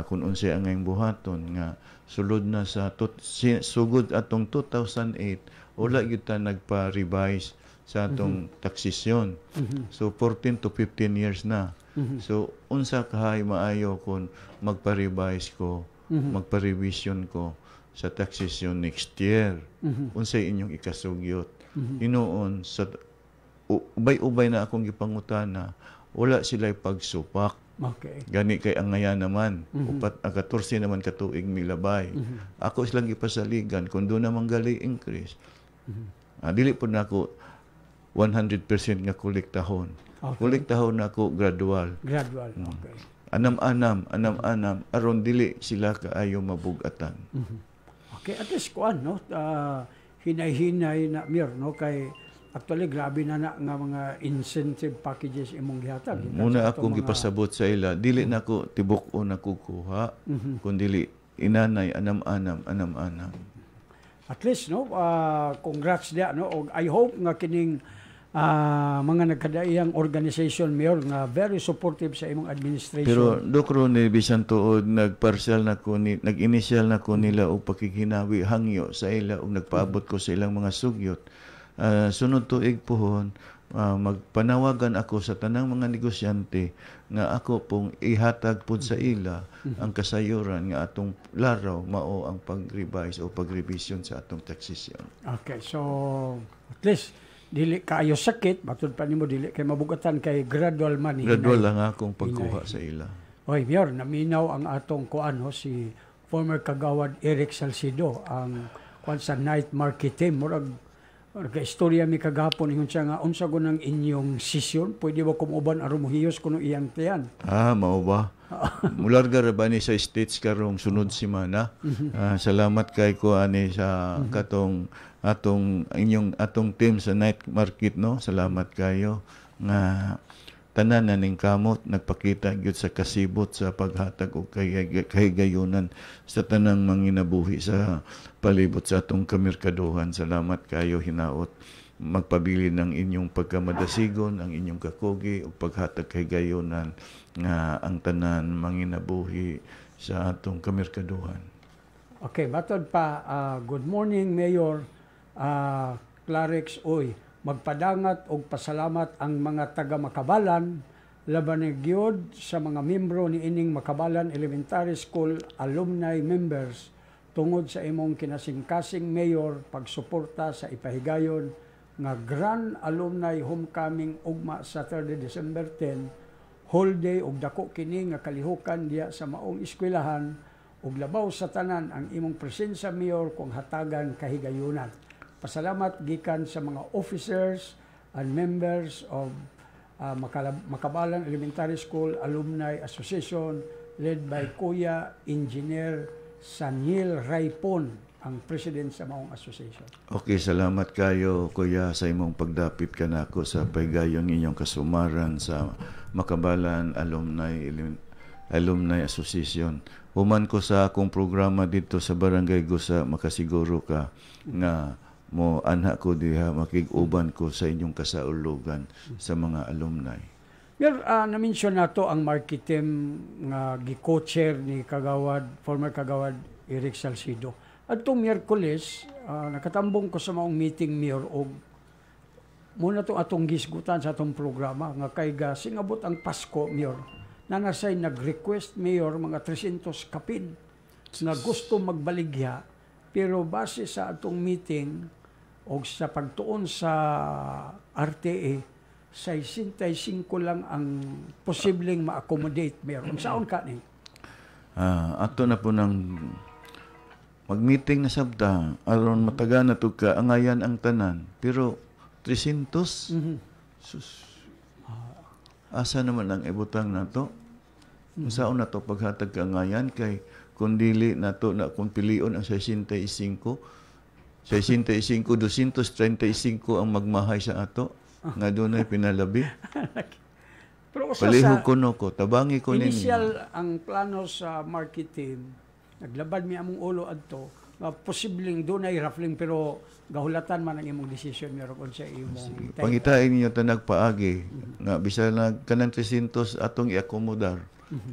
kung unsay angay buhaton nga sulod na sa sugod atong 2008 wala gyud ta nagpa-revise sa atong taksisyon. So 14 to 15 years na. So unsa kahay maayo kung magpa-revise ko, magpa-revision ko sa taksisyon next year. Unsay inyong ikasugyot. Hinuon sa ubay-ubay na akong gipangutana, wala sila'y pagsupak. Okay. Gani kay ang ngaya naman, upat ang 14 naman katuig milabay. Ako silang ipasaligan kung doon naman gali increase. Dili po na ako 100% nga kolektahon. Kolektahon na ako gradual. Gradual, okay. Anam-anam aron dili sila kaayo mabugatan. Okay, at least kuan no, hinay-hinay na Mayor no kay actually grabe na nga mga incentive packages imong gihatag. Muna akong gipasabot sa ila, dili na ko tibok-on nakukuha, kundi inanay anam-anam. At least no, congrats dia no, og I hope nga kining mga nagkadaiyang organization Mayor nga very supportive sa imong administration. Pero dokro ni bisan tuod nag-partial na ko ni nag-initial na ko nila og pakikinawi hangyo sa ila og nagpaabot ko sa ilang mga sugyot. Sunod tuig pohon magpanawagan ako sa tanang mga negosyante nga ako pong ihatag pud sa ila ang kasayuran nga atong laraw mao ang pag-revise o pag-revision sa atong taxation. Okay, so at least dili kaayo sakit, batud pa nimo dili kay mabugatan kay gradual man. Gradual lang akong pagkuha sa ila. Oy, Mayor, naminaw ang atong kuan ho si former Kagawad Eric Salcido ang kuan sa night market team. Murag istorya mi kagapon ingon siya nga unsa gunang inyong session, pwede ba kumuban aron mohiyos kuno iyang tiyan? Mao ba? Mularga ra ba ni sa States karong sunod semana. Salamat kay ko ani sa katong atong team sa night market no. Salamat kayo nga tanan na ning kamot nagpakita gyud sa kasibot sa paghatag og kahigayunan sa tanang manginabuhi sa palibot sa atong kamerkaduhan. Salamat kayo hinaot magpabili ng inyong pagkamadasigon, ang inyong kakugi ug paghatag kahigayunan nga ang tanan manginabuhi sa atong kamerkaduhan. Okay, batod pa good morning Mayor Clarix Uy. Magpadangat og pasalamat ang mga taga Makabalan laban ni gyud sa mga membro ni ining Makabalan Elementary School alumni members tungod sa imong kinasing-kasing Mayor pagsuporta sa ipahigayon nga Grand Alumni Homecoming ugma Saturday December 10 whole day og dako kini nga kalihukan diya sa maong eskwelahan ug labaw sa tanan ang imong presensya Mayor kung hatagan kahigayunan. Pasalamat gikan sa mga officers and members of Makabalan Elementary School Alumni Association led by Kuya Engineer Saniel Raipon, ang president sa maong association. Okay, salamat kayo Kuya sa imong pagdapit kanako sa paygayon inyong kasumaran sa Makabalan Alumni Association. Human ko sa akong programa dito sa Barangay Gusa, makasiguro ka nga mo anha ko diha makig-uban ko sa inyong kasaulugan sa mga alumni. Pero na-mention nato ang market team nga gi-co-chair ni former Kagawad Eric Salcido. Adtong Miyerkules, nakatambong ko sa maong meeting Mayor og muna to atong gisgutan sa atong programa nga kay singabot ang Pasko Mayor. Nanasay nag-request Mayor mga 300 kapin na gusto magbaligya pero base sa atong meeting o sa pagtuon sa RTA, 65 lang ang posibleng ma-accommodate meron. Saan ka ni? Ato na po ng mag-meeting na sabta, aron mataga na ito ka, angayan ang tanan. Pero 300? Sus. Asa naman ang ibutang na ito? Saan na ito paghatag ka angayan kay kung dili na ito na kung pilion ang 65, 235 ang magmahay sa ato nga doon ay pinalabi. Pero palihog ko no ko, tabangi ko ninyo. Initial ang plano sa market team, naglabad mi among ulo adto, posibleng doon ay raffling pero gahulatan man ang imong decision meron kung sa imong pangitain niyo tanag paagi nga bisa na kanang 300 atong i-accommodar.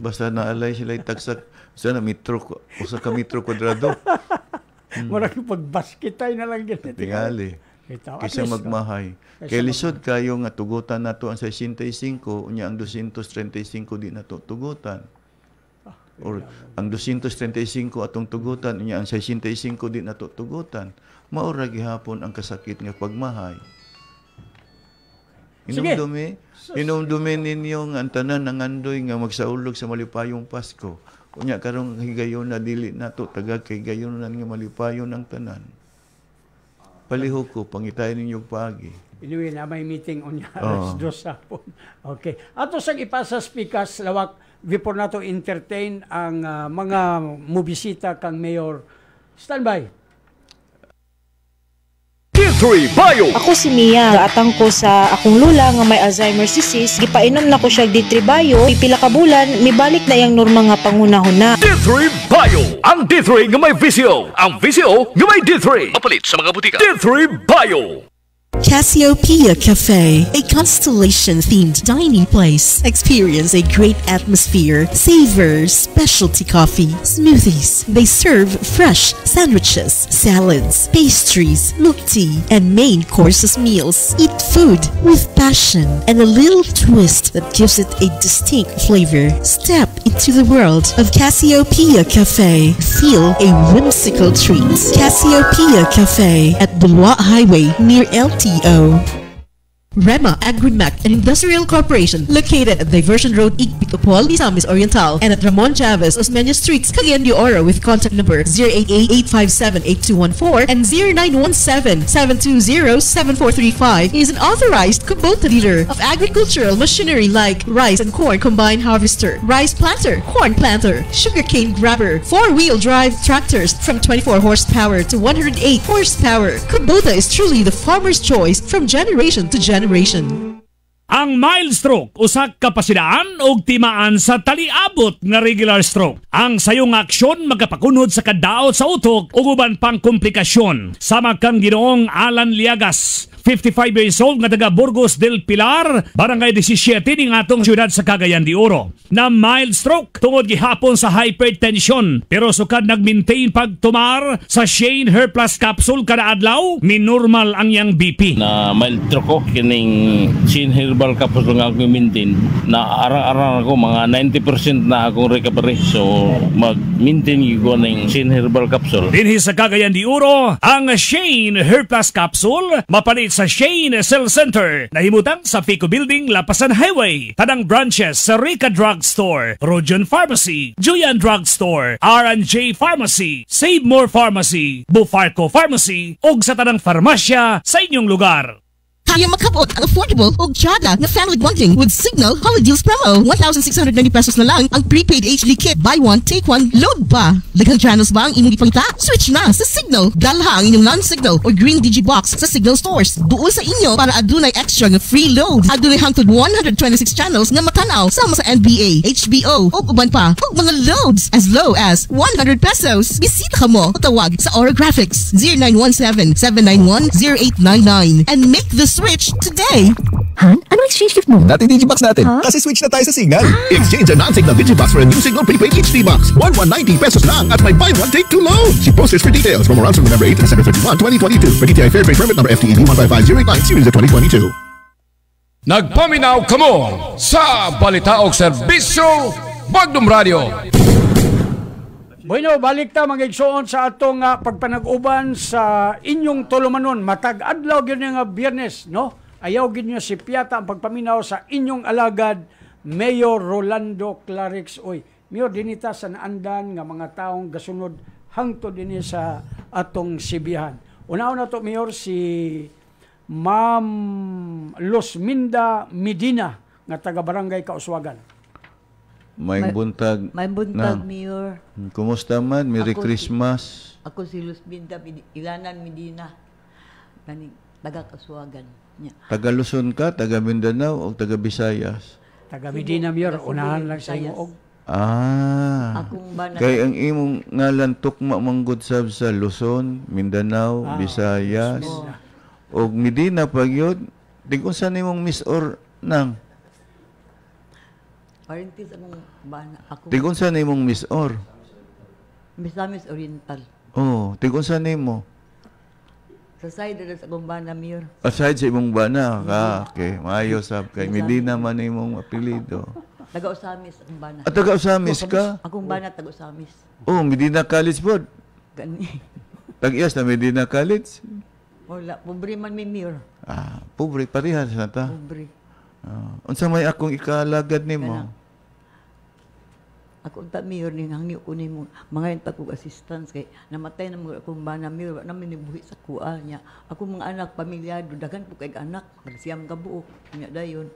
Basta naalay sila itagsak sa metro usa ka metro kwadrado. Marang pagbasketay na lang ganito. Tingali. Kaysa magmahay. Kaya lisod kayo nga tugutan na to ang 65, unya ang 235 di na to tugutan. Or ang 235 atong tugutan, unya ang 65 di na to tugutan. Maura gihapon ang kasakit nga pagmahay. Inumdumi ninyo ang tanan ng andoy nga magsaulog sa malipayong Pasko. Unya karong higayon na dili nato tagag kay gayon nga malipayon ang tanan. Palihog ko, pangitain ninyo pagi. Anyway, na may meeting on niya. Oo. Alas 2 hapon. Okay. Ato sang ipasa speakers, lawak, before nato entertain ang mga mubisita kang Mayor. Standby. D3 Bio. Ako si Mia, gaatang ko sa akong lula nga may Alzheimer's disease, gipainom na ko siya D3 Bio, pipila ka bulan, mibalik na yang norma nga pangunahon na. D3 Bio. Ang D3 nga may visio. Ang visio nga may D3. Mapalit sa mga butika. D3 Bio. Cassiopeia Cafe, a constellation-themed dining place. Experience a great atmosphere, savor specialty coffee, smoothies. They serve fresh sandwiches, salads, pastries, milk tea, and main courses meals. Eat food with passion and a little twist that gives it a distinct flavor. Step into the world of Cassiopeia Cafe. Feel a whimsical treat. Cassiopeia Cafe at Bulwa Highway near LTO. Rema Agrimac and Industrial Corporation, located at Diversion Road, Igbitopol, Misamis Oriental, and at Ramon Chavez, Osmeña Streets, Cagayan de Oro, with contact number 088-857-8214 and 0917-720-7435, is an authorized Kubota dealer of agricultural machinery like rice and corn combine harvester, rice planter, corn planter, sugarcane grabber, 4-wheel drive tractors from 24 horsepower to 108 horsepower. Kubota is truly the farmer's choice from generation to generation. Ang mild stroke, usak kapasidaan o timaan sa taliabot nga regular stroke. Ang sayong aksyon magapakunod sa kadaot sa utok o uban pang komplikasyon. Sama kang Ginoong Alan Liagas, 55 years old nga taga Burgos del Pilar, barangay 17 ning atong syudad sa Cagayan de Oro. Na mild stroke tungod gihapon sa hypertension, pero sukad nag-maintain pagtumar sa Shane Her Plus capsule kada adlaw, minormal ang yang BP. Na mild stroke ko kining Shane Herbal capsule nga ako maintain, na arang-arang ako mga 90% na akong recovery. So mag-maintain ko ning Shane Herbal capsule. Dinhi sa Cagayan de Oro, ang Shane Her Plus capsule mapalit sa Shane Cell Center, nahimutang sa Fico Building, Lapasan Highway. Tanang branches sa Rica Drugstore, Rojon Pharmacy, Julian Drugstore, R&J Pharmacy, Save More Pharmacy, Bufarco Pharmacy, ug sa tanang farmasya sa inyong lugar. Kaya makabot ang affordable o tiyada na family bonding with Signal Holiday Deals Promo. 1,690 pesos na lang ang prepaid HD kit. Buy one, take one, load pa. Daghang channels ba ang inyong ipangta? Switch na sa Signal. Dalha ang inyong non-Signal o green Digibox sa Signal stores. Duol sa inyo para adunay extra nga free load. Adunay hangtod 126 channels nga matanaw sama sa NBA, HBO o uban pa. O mga loads as low as 100 pesos. Bisita ka mo o tawag sa Aura Graphics 0917-791-0899 and make the switch today. Han, ano exchange gift mo? Dating Digibox natin. Kasi switch na tayo sa Signal. Exchange a non-Signal Digibox for a new Signal prepaid HD box. 1,190 pesos lang at may buy one take two load. See posters for details from around November 8 to December 31, 2022. For DTI Fairtrade permit number FTEB 155089 series of 2022. Nagpaminaw kamo sa balita o serbisyo Magnum Radio. Bueno, balik ta mga igsoon sa atong pagpanag-uban sa inyong tulumanon. Matag adlaw gyud nga Biyernes, no? Ayaw gid niyo si Piata ang pagpaminaw sa inyong alagad Mayor Rolando Clarix. Oy, Mayor dinita sa naandan nga mga taong gasunod hangtod dinhi sa atong sibihan. Una-una to Mayor si Ma'am Losminda Medina nga taga Barangay Kauswagan. May buntag. Mayor. Kumusta man? Merry Christmas. Ako si Losminda Ilanan Medina. Taga Kaswagan. Taga Luzon ka, taga Mindanao o taga Visayas? Taga Medina, Mayor. Unahan lang sa imo. Kaya ang imong ngalan tukma manggod sab sa Luzon, Mindanao, Visayas. O Medina pag yun, di kung saan imong Miss or nang? Parintis among bana. Tigon sa nimong Miss Or? Misamis Oriental. Oh, tigon sa nimo? Sa side na sa akong bana, Mayor. Aside sa imong bana ka, okay. Maayo sab kay Medina man imong apelido. Taga-Usamis ang bana. Taga-Usamis ka? Akong bana taga-Usamis. Oh, Medina College po. Gani. Tag-iyas na Medina College? Wala, pobre man mi, Mayor. Pobre parehas na ta. Pobre. Unsa may akong ikalagad nimo? Ako unta mayor ning hangyo ko nimo mga yung tagog assistance kay namatay na mga akong bana mayor na minibuhi sa kuha niya. Ako mga anak pamilyado daghan po kay anak nagsiyam ka buok nya dayon.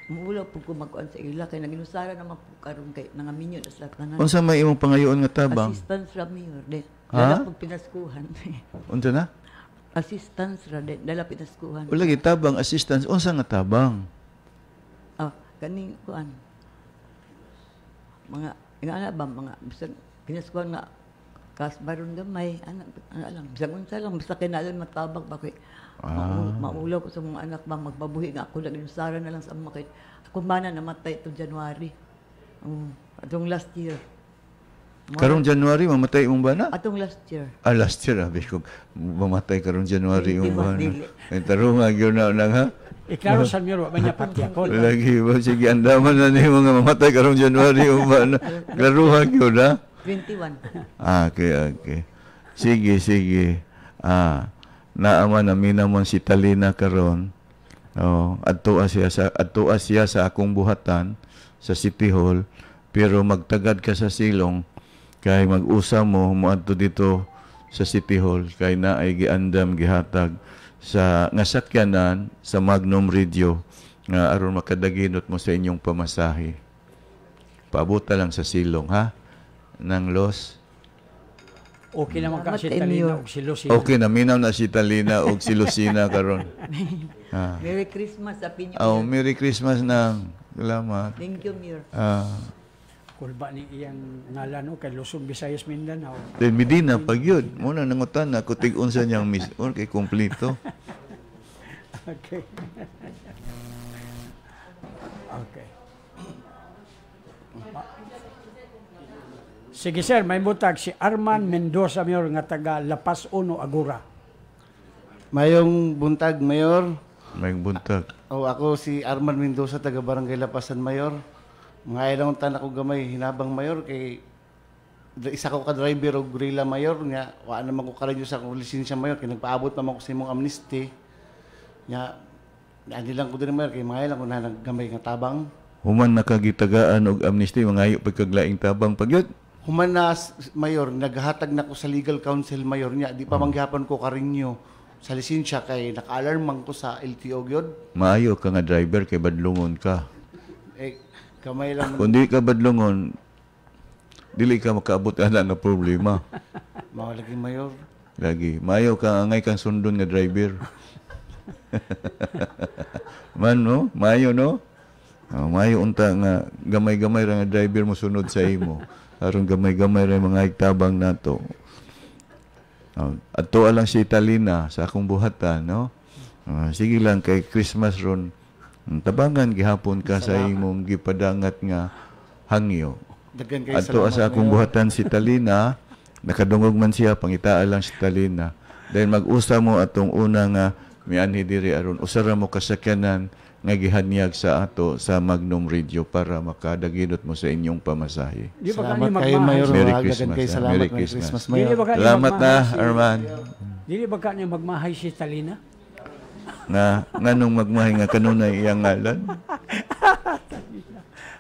Mula po ko magkuan sa ila kay naginusara naman po karon kay nangaminyo na sa tanan. Unsa may imong pangayoon nga tabang? Assistance ra mayor de. Ha? Dala pag pinaskuhan. Unsa na? Assistance ra de dala pinaskuhan. Wala gi tabang assistance unsa nga tabang? Kaning kuan. Mga ingana ba mga bisag pinaskuhan nga kasbaron gamay anak lang bisag unsa lang basta kinalan matabang ba kay maulaw ko sa mga anak ba magbabuhi nga ako naginusara na lang sa mga ako mana namatay itong January atong last year. Karong January mamatay imong bana? Atong last year. Last year abis ko mamatay karong January imong bana. Ay tarong gyud na nang ha. Iklaro sa miro ba niya patyakon. Lagi ba sige andaman na nimo nga mamatay karong January imong bana. Klaruha gyud ha. 21. Okay. Sige. Naaman namin naman si Talina karon. Adto siya sa akong buhatan sa City Hall pero magtagad ka sa silong kay mag-usa mo moadto dito sa City Hall kay naay giandam gihatag sa nga sakyanan sa Magnum Radio nga aron makadaginot mo sa inyong pamasahe. Paabot lang sa silong ha nang Los. Okay naman ka si Talina og si Lucina. Okay na minaw na si Talina og si Lucina karon. Merry Christmas sa pinyo. Merry Christmas nang. Salamat. Thank you, Mayor. Kulba ni iyang ngalan kay Luzon, Visayas, Mindanao. Then Medina pagyud. Muna nangutan na ko tig unsa niyang miss kay kompleto. Okay. Sige sir, may butag si Arman Mendoza Mayor nga taga Lapas Uno, Agura. Mayong buntag, Mayor. Mayong buntag. Ako si Arman Mendoza, taga Barangay Lapasan, Mayor. Mga ilang taon ako gamay hinabang, Mayor, kay isa ko ka-driver o gorilla, Mayor, nga wala naman ko karadyo sa akong lisensya, Mayor, kaya nagpaabot naman ko sa imong amnesty. Nga, nilang ko din, Mayor, kay mga ilang ko na naggamay nga tabang. Human nakagitagaan og amnesty, mga pagkaglaing tabang pagyud. Human na, Mayor, naghatag na ko sa legal counsel, Mayor, niya, di pa manggihapon ko karinyo sa lisensya kay naka-alarm ko sa LTO gyud. Maayo ka nga driver kay badlungon ka. Kamay lang. Kung di ka badlungon, dili ka makaabot ana nga problema. Mga lagi, Mayor. Lagi. Maayo ka angay kang sundon nga driver. Man, no? Maayo, no? Maayo unta nga gamay-gamay ra nga driver mo sunod sa imo. Aron gamay-gamay ra mga higtabang nato. Adto lang si Talina sa akong buhatan, no? Sige lang kay Christmas ron. Tabangan gihapon ka sa imong gipadangat nga hangyo. Adto sa akong buhatan si Talina, nakadungog man siya pangitaa lang si Talina. Dahil mag-usa mo atong una nga mianhi diri aron usara mo kasakyanan nga gihanyag sa ato sa Magnum Radio para makadaginot mo sa inyong pamasahe. Salamat kayo, Mayor. Merry Christmas. Merry Christmas, Mayor. Salamat na, Arman. Dili ba ka niya magmahay si Talina? Nga nung magmahay nga kanunay iyang ngalan.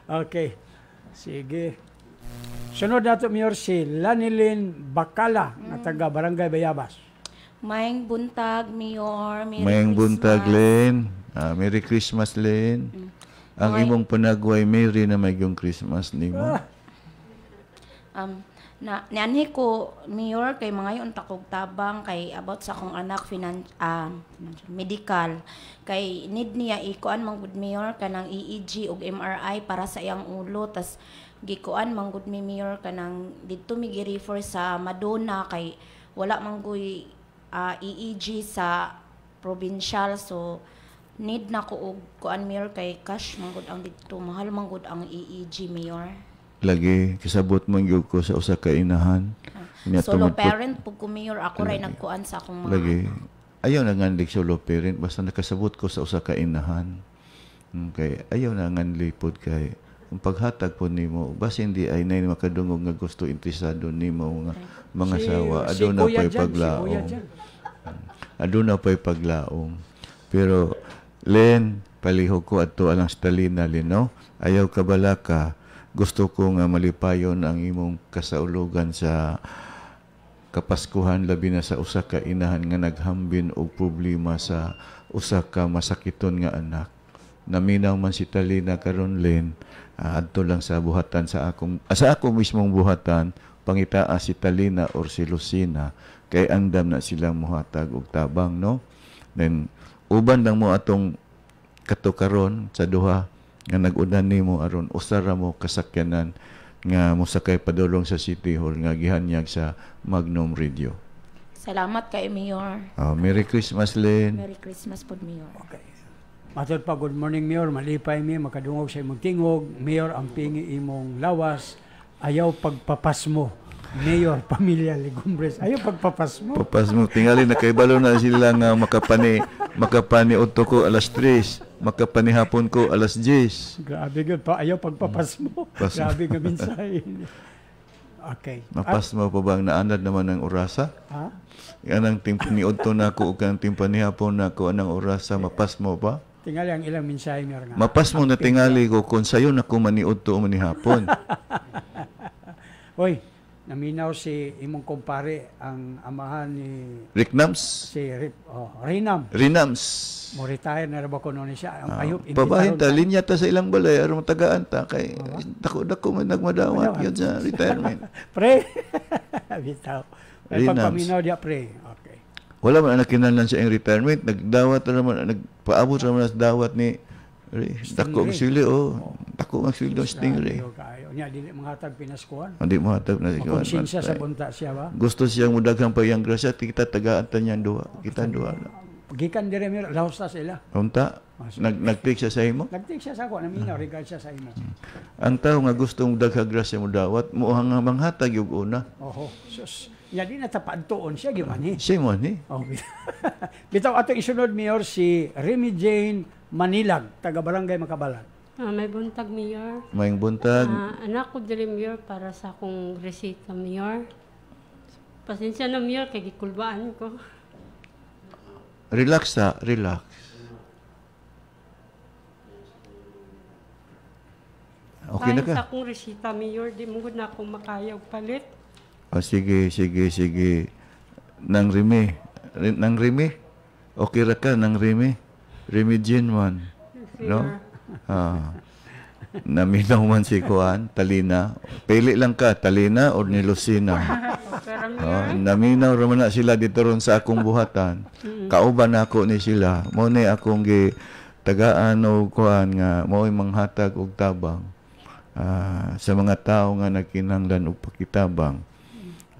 Okay. Sige. Sunod nato, Mayor, si Lanilin Bacala na taga Barangay Bayabas. Mayang buntag, Mayor. Mayang buntag, Len. Merry Christmas, Len. Ang imong panagway, Merry na may yung Christmas nimo. Nianhi ko, Mayor, kay mga yung takog tabang, kay about sa akong anak, medical. Kay need niya ikuan manggod, Mayor, kanang EEG o MRI para sa iyang ulo. Tas gikuan manggod mi, Mayor, kanang dito mi gi-refer sa Madonna, kay wala manggoy EEG sa provincial. So, need na ko og kuan, Mayor, kay cash manggod ang dito. Mahal manggod ang EEG, Mayor. Lagi kasabot mo gyud ko sa usa ka inahan. Solo parent pug ko, Mayor, ako ray nagkuan sa akong mga lagi. Ayaw na nganlik solo parent basta nakasabot ko sa usa ka inahan. Okay, ayaw na nganli pod kay ang paghatag po nimo basta hindi ay nay makadungog nga gusto interesado nimo nga mga sawa. Aduna pay paglaom. Aduna pay paglaom. Pero Len, palihog ko adto alang sa Talina, Lino. Ayaw ka bala ka gusto ko nga malipayon ang imong kasaulugan sa kapaskuhan, labi na sa usa ka inahan nga naghambin og problema sa usa ka masakiton nga anak. Naminaw man si Talina karon Len, adto lang sa buhatan sa ako mismong buhatan, pangitaa si Talina or si Lucina, kay andam na silang muhatag og tabang, no? Then uban lang mo atong katukaron sa duha nga nag-unan nimo aron usara mo kasakyanan nga mosakay padulong sa City Hall nga gihanyag sa Magnum Radio. Salamat kay Mayor. Merry Christmas, Len. Merry Christmas po, Mayor. Okay. Matod pa, good morning, Mayor. Malipay mi, makadungog sa imong tingog. Mayor, ang pingi imong lawas. Ayaw pagpapas mo. Mayor, Pamilya Legumbres. Ayaw pagpapas mo. Papas mo. Tingali na kaibalo na sila nga makapani udto ko alas 3. Makapani hapon ko alas 10. Grabe gud pa. Ayaw pagpapas mo. Grabe nga mensahe. Okay. Mapas mo pa ba ang naanad naman ng orasa? Ha? Anang timpani udto na ko ug ang timpani hapon na ko anang orasa, mapas mo pa? Tingali ang ilang mensahe, Mayor nga. Mapas mo na tingali ko kung sayo na ko maniudto o manihapon. Hoy, naminaw si imong kumpare ang amahan ni Rick Nams? Si Rinam. Rinams. Mo retire na ba ko noon siya? Ang ayop Pabahin ta linya ta sa ilang balay aron tagaan ta kay dako man nagmadawat yun sa retirement. Pre. Bitaw. Rinams. Pagpaminaw dia pre. Okay. Wala man anak kinahanglan sa iyang retirement, nagdawat naman, nagpaabot naman sa dawat ni dako ang sili dako ang sili ng Stingray. Nya dili manghatag pinaskuhan. Hindi mo hatag na siya. Konsensya sa bunta siya ba? Gusto siyang mudaghang pa iyang grasya, kita tagaan ta niyang duha. Kita duha. Gikan dire mir laos ta sila. Unta, nag-take siya sa imo? Nag-take siya sa ako, naminaw regard siya sa imo. Ang tao nga gustong daghang grasya mo dawat, mo ang manghatag yung una. Oho. Sus. Nya di na tapadtuon siya gyud Siya man ni. Bitaw ato isunod, Mayor, si Remy Jane Manilag, taga Barangay Makabalan. May buntag, Mayor. May buntag. Anak ko dili, Mayor, para sa akong resita, Mayor. Pasensya na, Mayor, kay gikulbaan ko. Relax ha, relax. Okay na ka? Sa akong resita, Mayor, di mo na akong makaya og palit. Sige. Nang Remy. Okay ra ka, nang Remy. Remy Jean man. No? Naminaw man si Kuan, Talina. Pili lang ka, Talina o ni Lucina. Naminaw raman na sila dito ron sa akong buhatan. Kauban ako ni sila. Mo ni akong tagaan o Kuan nga mo'y manghatag og tabang sa mga tao nga nagkinahanglan og pakitabang.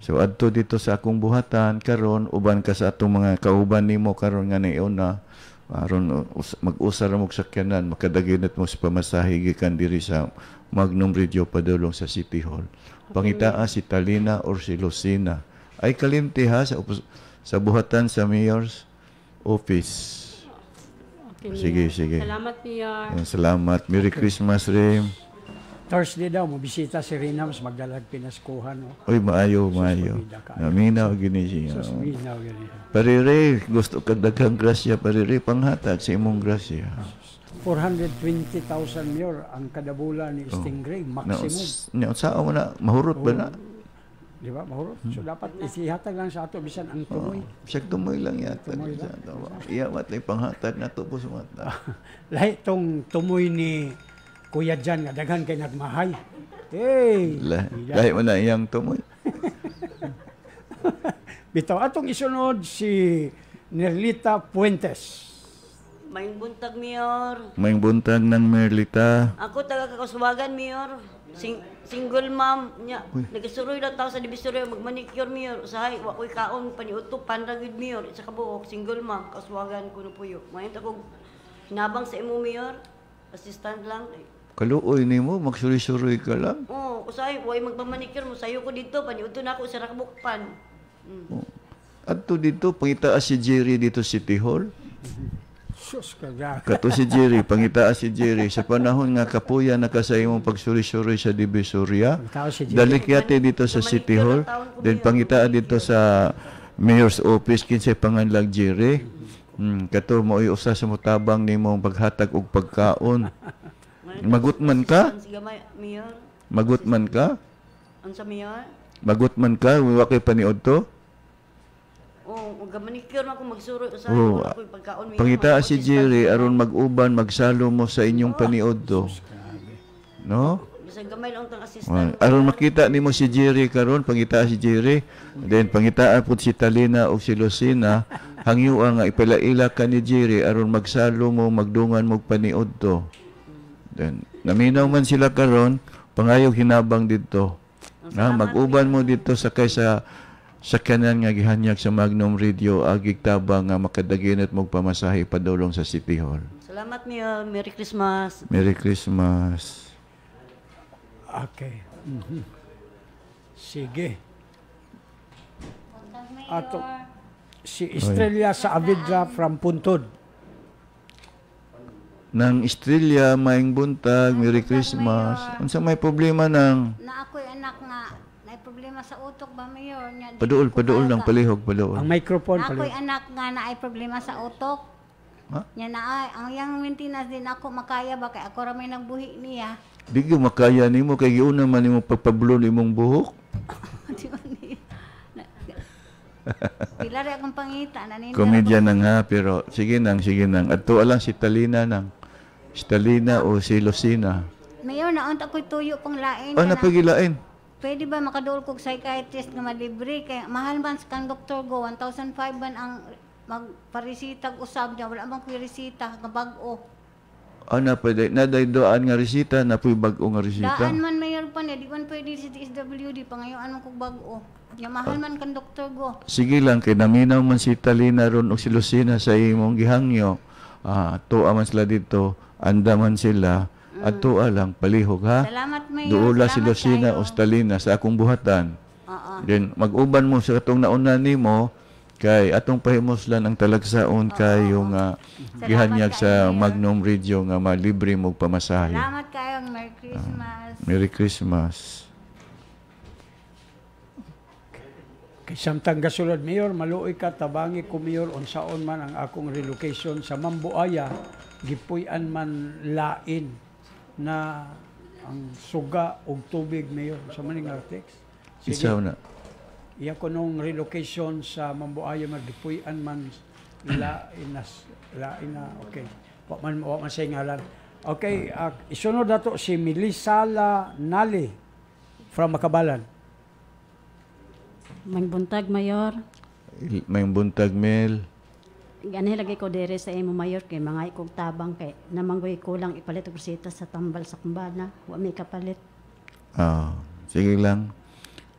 So adto dito sa akong buhatan karon uban ka sa atong mga kauban nimo karon nga niuna aron mag-usar mo sakyanan makadaginat mo sa pamasahe gikan diri sa Magnum Radio padulong sa City Hall. Pangitaa si Talina or si Lucina. Ay kalimti ha sa buhatan sa Mayor's Office. Okay, sige. Salamat, Mayor. Salamat. Merry Christmas, Rim. Thursday daw, mabisita si Rinams, magdalag pinaskuhan. Uy, maayo. Naminaw gini siya. Naminaw gini. Parire, gusto ka daghang grasya, parire, panghatag sa imong grasya. 420,000 Mayor ang kada bulan ni Stingray, maximum. Saan mo na, mahurot ba na? Di ba, mahurot? So dapat isihatag lang sa ato, bisan ang tumoy. Siya tumoy lang yata. Iyamat lang panghatag na to po sa mata. Lahi itong tumoy ni Kuya Jan nga daghan kay nagmahay. Hey! Lahi mo na iyang tumoy. Bitaw, atong isunod si Nerlita Puentes. Mayong buntag, Mayor. Mayong buntag ng Merlita. Ako taga Kakaswagan, Mayor. Single mom nya. Nagasuroy lang tao sa Divisoria magmanicure, Mayor. Usahay, wakoy kaon paniuto panragid, Mayor. Isa ka buok, single mom, Kakaswagan ko no puyo. Mayong akong hinabang sa imo, Mayor. Assistant lang. Kaluoy nimo, magsuri-suri ka lang. Usahay, way magpamanicure mo. Sayo ko dito, paniuto na ako sa Rakbukpan. Adto dito, pangitaas si Jerry dito sa City Hall. Sus ka. Kato si Jerry, pangitaas si Jerry. Sa panahon nga kapuya nakasay mong pagsuri-suri sa Divisoria, dalikyate dito sa City Hall, then pangitaan dito sa Mayor's Office, kinsay panganlag Jerry. Kato mo usa sa mutabang ni mong paghatag og pagkaon. Magutman ka? Magut man ka? Ang sa mayor? Magut man ka? Wa kay paniod to? Oh, manicure man ako magsuro sa Oh, ako pagkaon mayor. pangita si Jerry aron mag-uban, magsalo mo sa inyong paniod to. No? Bisag gamay lang tang assistant. Aron makita nimo si Jerry karon, pangita si Jerry, then pangitaan pud si Talina o si Lucina, hangyuan nga ipalaila ka ni Jerry aron magsalo mo, magdungan mo paniod to. Then naminaw man sila karon, pangayog hinabang didto. Na mag-uban mo dito sa kaysa sa kanan nga gihanyag sa Magnum Radio agig tabang nga makadaginat mog pamasahe padulong sa City Hall. Salamat Mayor. Merry Christmas. Merry Christmas. Okay. Sige. Ato si Estrella sa Avidra from Puntod. Nang Estrella, maing buntag, Merry Christmas. Unsa may problema nang Na ako'y anak nga, may problema sa utok ba, Mayor? Nya, paduol ng palihog, paduol. Ang microphone na ako'y palihog. anak nga na ay problema sa utok. Ha? Nya na ay, ang yang maintenance din ako makaya ba, kay ako ramay nagbuhi niya. Di ko makaya nimo kay giuna man nimo pagpabulon imong buhok. Pila rin akong pangita. Komedya na nga, pero sige nang. Adto lang si Talina nang. Si Talina o si Lucina. Mayor, naon ako'y tuyo pang lain. Oh, napagilain. Pwede ba makaduol kog psychiatrist nga malibre? Kay mahal man sa kang doktor go, 1,500 man ang magparisita usab niya. Wala bang kuy resita nga bag-o. Na pwede. Naday doan nga resita, na puy bag-o nga resita. Daan man Mayor pa niya, di man pwede si TSWD, pangayoan man kog bag-o. Nga mahal man kang doktor go. Sige lang, kay naminaw man si Talina ron o si Lucina sa imong gihangyo. Tuwa man sila dito, andaman sila, at tuwa lang, palihog ha. Salamat Mayor. Duula si Salamat Lucina kayo. o si Talina sa akong buhatan. Then mag-uban mo sa katong nauna nimo, kay atong pahimoslan ang talagsaon kayo nga gihanyag sa Magnum Radio nga malibre mo pamasahe. Salamat kayo. Merry Christmas. Merry Christmas. Kay samtang gasulod, Mayor, maluoy ka, tabangi ko, Mayor, unsaon man ang akong relocation sa Mambuaya, gipuy-an man lain na ang suga og tubig, Mayor. Sa maning artex. Isaw na. Iya ko nung relocation sa Mambuaya, magipuy-an man lain na, okay. Wa man sa ngalan. Okay, isunod na to si Melisala Nali from Makabalan. May buntag, Mayor. May buntag, Mel. Gani lagi ko dere sa imo, Mayor, kay mga ikong tabang kay namanggoy kulang ipalit og reseta sa tambal sa kumbana. Wa may kapalit. Sige lang.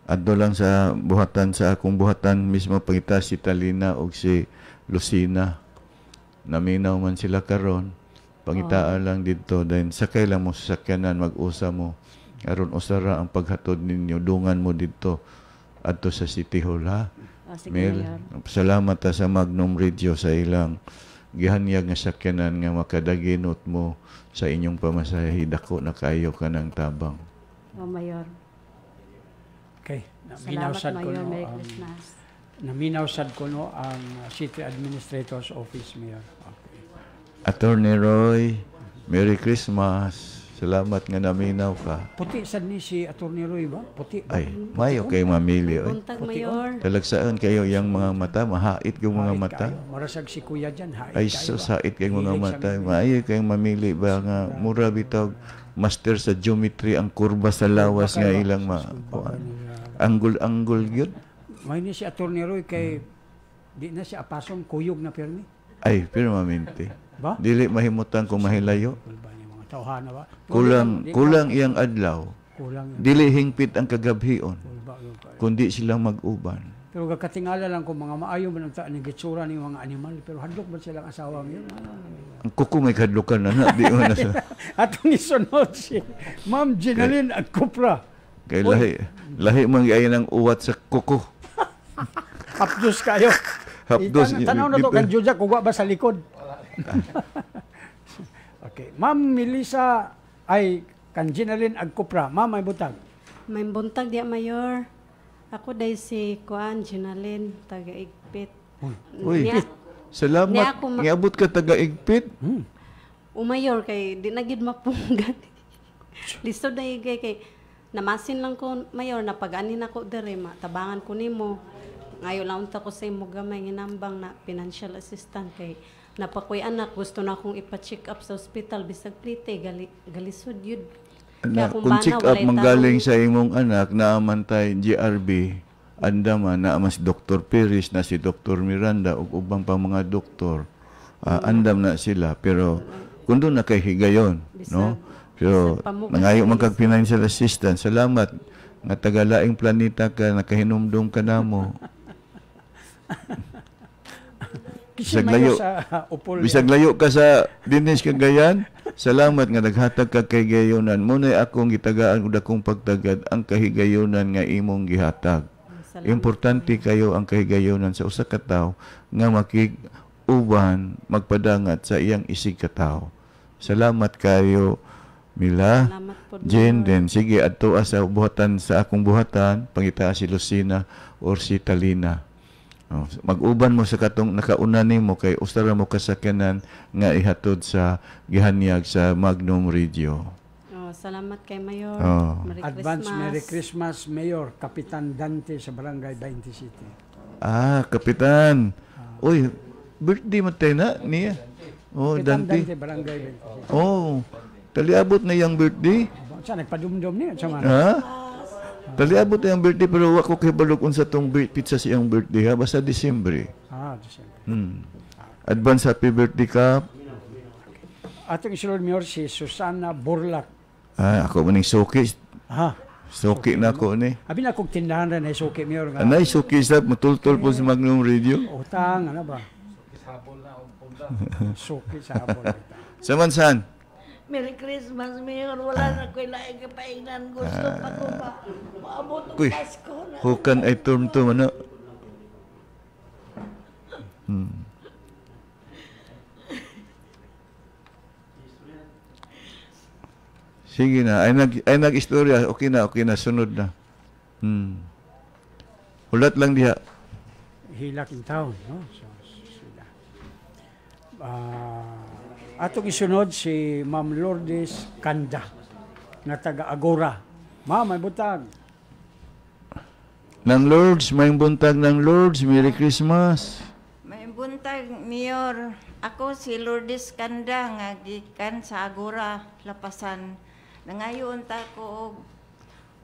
Adto lang sa buhatan, sa akong buhatan mismo pangita si Talina o si Lucina. Naminaw man sila karon. Pangitaan lang dito. Then sakay lang mo sa sakyanan, mag-usa mo. Aron usara ang paghatod ninyo. Dungan mo dito. Adto sa City Hall, ha? Sige, Mel, Mayor. salamat sa Magnum Radio sa ilang gihanyag nga sakyanan nga makadaginot mo sa inyong pamasahe. Dako na kayo ka ng tabang. Mayor. Okay. Salamat, Mayor. Merry Christmas. Naminawsad ko no ang City Administrator's Office, Mayor. Okay. Attorney Roy, Merry Christmas. Salamat nga naminaw ka. Puti sad ni si Attorney Roy ba? Puti ba? Ay, mayo kay mamili. Buntag, Mayor. Talagsaan kayo yung mga mata, mahait yung mga mata. Marasag si Kuya dyan, hait Ay, kayo. sasait kayong mga mata. Maayo kayong mamili ba nga mura bitog master sa geometry ang kurba sa lawas nga ilang anggol gyud. May ni si Attorney Roy kay di na siya apason kuyog na pirmi. Ay, pero maminti. Ba? Dili mahimutan kung mahilayo. Mga tawhana ba? Kulang iyang adlaw. Kulang. Dili hingpit ang kagabhion. Kundi silang mag-uban. Pero gakatingala lang kung mga maayo man ang taan ni gitsura ni mga animal, pero hadlok ba silang asawa ngayon? Ang kuko may kadlukan na di mo na sa. Atong isunod si Ma'am Jenaline Agcupra. Kay lahi man gaya ng uwat sa kuko. Hapdos kayo. Hapdos. Tanaw na to kan Juja kung ba sa likod. Okay. Ma'am Melissa ay kan Jenaline Agcupra. Ma'am, may butag. May buntag diya, Mayor. Ako day si Kuan Jenaline, taga-igpit. Uy, salamat. Niabot ka taga-igpit. Mayor, kay di na gid mapunggan. Lisod na igay kay namasin lang ko mayor na pag-anin ako dere tabangan ko nimo. Ngayon lang unta ko sa imo gamay ginambang na financial assistant kay napakoy anak gusto na akong ipa-check up sa ospital bisag plite galisod yun. Na, kung check up manggaling sa imong anak naamantay GRB andaman na mas Dr. Perez na si Dr. Miranda ug ubang pa mga doktor andam na sila pero kung doon na kay higayon no pero nangayo man kag financial assistance salamat nga tagalaing planeta ka nakahinumdum ka namo bisag layo ka sa dinis Cagayan salamat nga naghatag ka kay gayonan mo na akong gitagaan ug akong pagtagad ang kahigayonan nga imong gihatag. Importante kayo ang kahigayonan sa usa ka tawo nga makig-uban magpadangat sa iyang isig ka tawo. Salamat kayo Mila, Jen, then sige adto sa buhatan sa akong buhatan pangita si Lucina or si Talina. Mag-uban mo sa katong nakauna nimo kay usara mo kasakyanan nga ihatod sa gihanyag sa Magnum Radio. Salamat kay Mayor. Merry Advance Christmas. Merry Christmas, Mayor. Kapitan Dante sa Barangay 20 City. Kapitan. Uy, birthday mo tayo na niya. Kapitan Dante, Barangay 20 City. Taliabot na yung birthday? Saan, nagpadumdum niya? Taliabot na yung birthday pero wako kay balog unsa tong pizza siyang birthday ha? Basta Disyembre. Disyembre. Advance happy birthday ka. Atong isulod Mayor si Susana Burlak. Ako maning suki. Suki na ako ni. Abi na kong tindahan rin ay suki Mayor. Anay suki sa matultol po sa Magnum Radio. Utang, ano ba? Suki sa habol. Samansan? Merry Christmas, Mayor. Wala na ko'y laing kapainan. Gusto pa ko ba? Maabot ang Pasko na. Hukan ay term to, ano? Sige na. Ay nag-istorya. Okay na. Sunod na. Ulat lang diha. Hilak in town. No? Atong isunod si Ma'am Lourdes Kanda na taga-Agora. Ma'am, may buntag. Ng Lourdes, may buntag ng Lourdes. Merry Christmas. May buntag, Mayor. Ako si Lourdes Kanda nga gikan sa Agora, Lapasan. Nangayon ta ko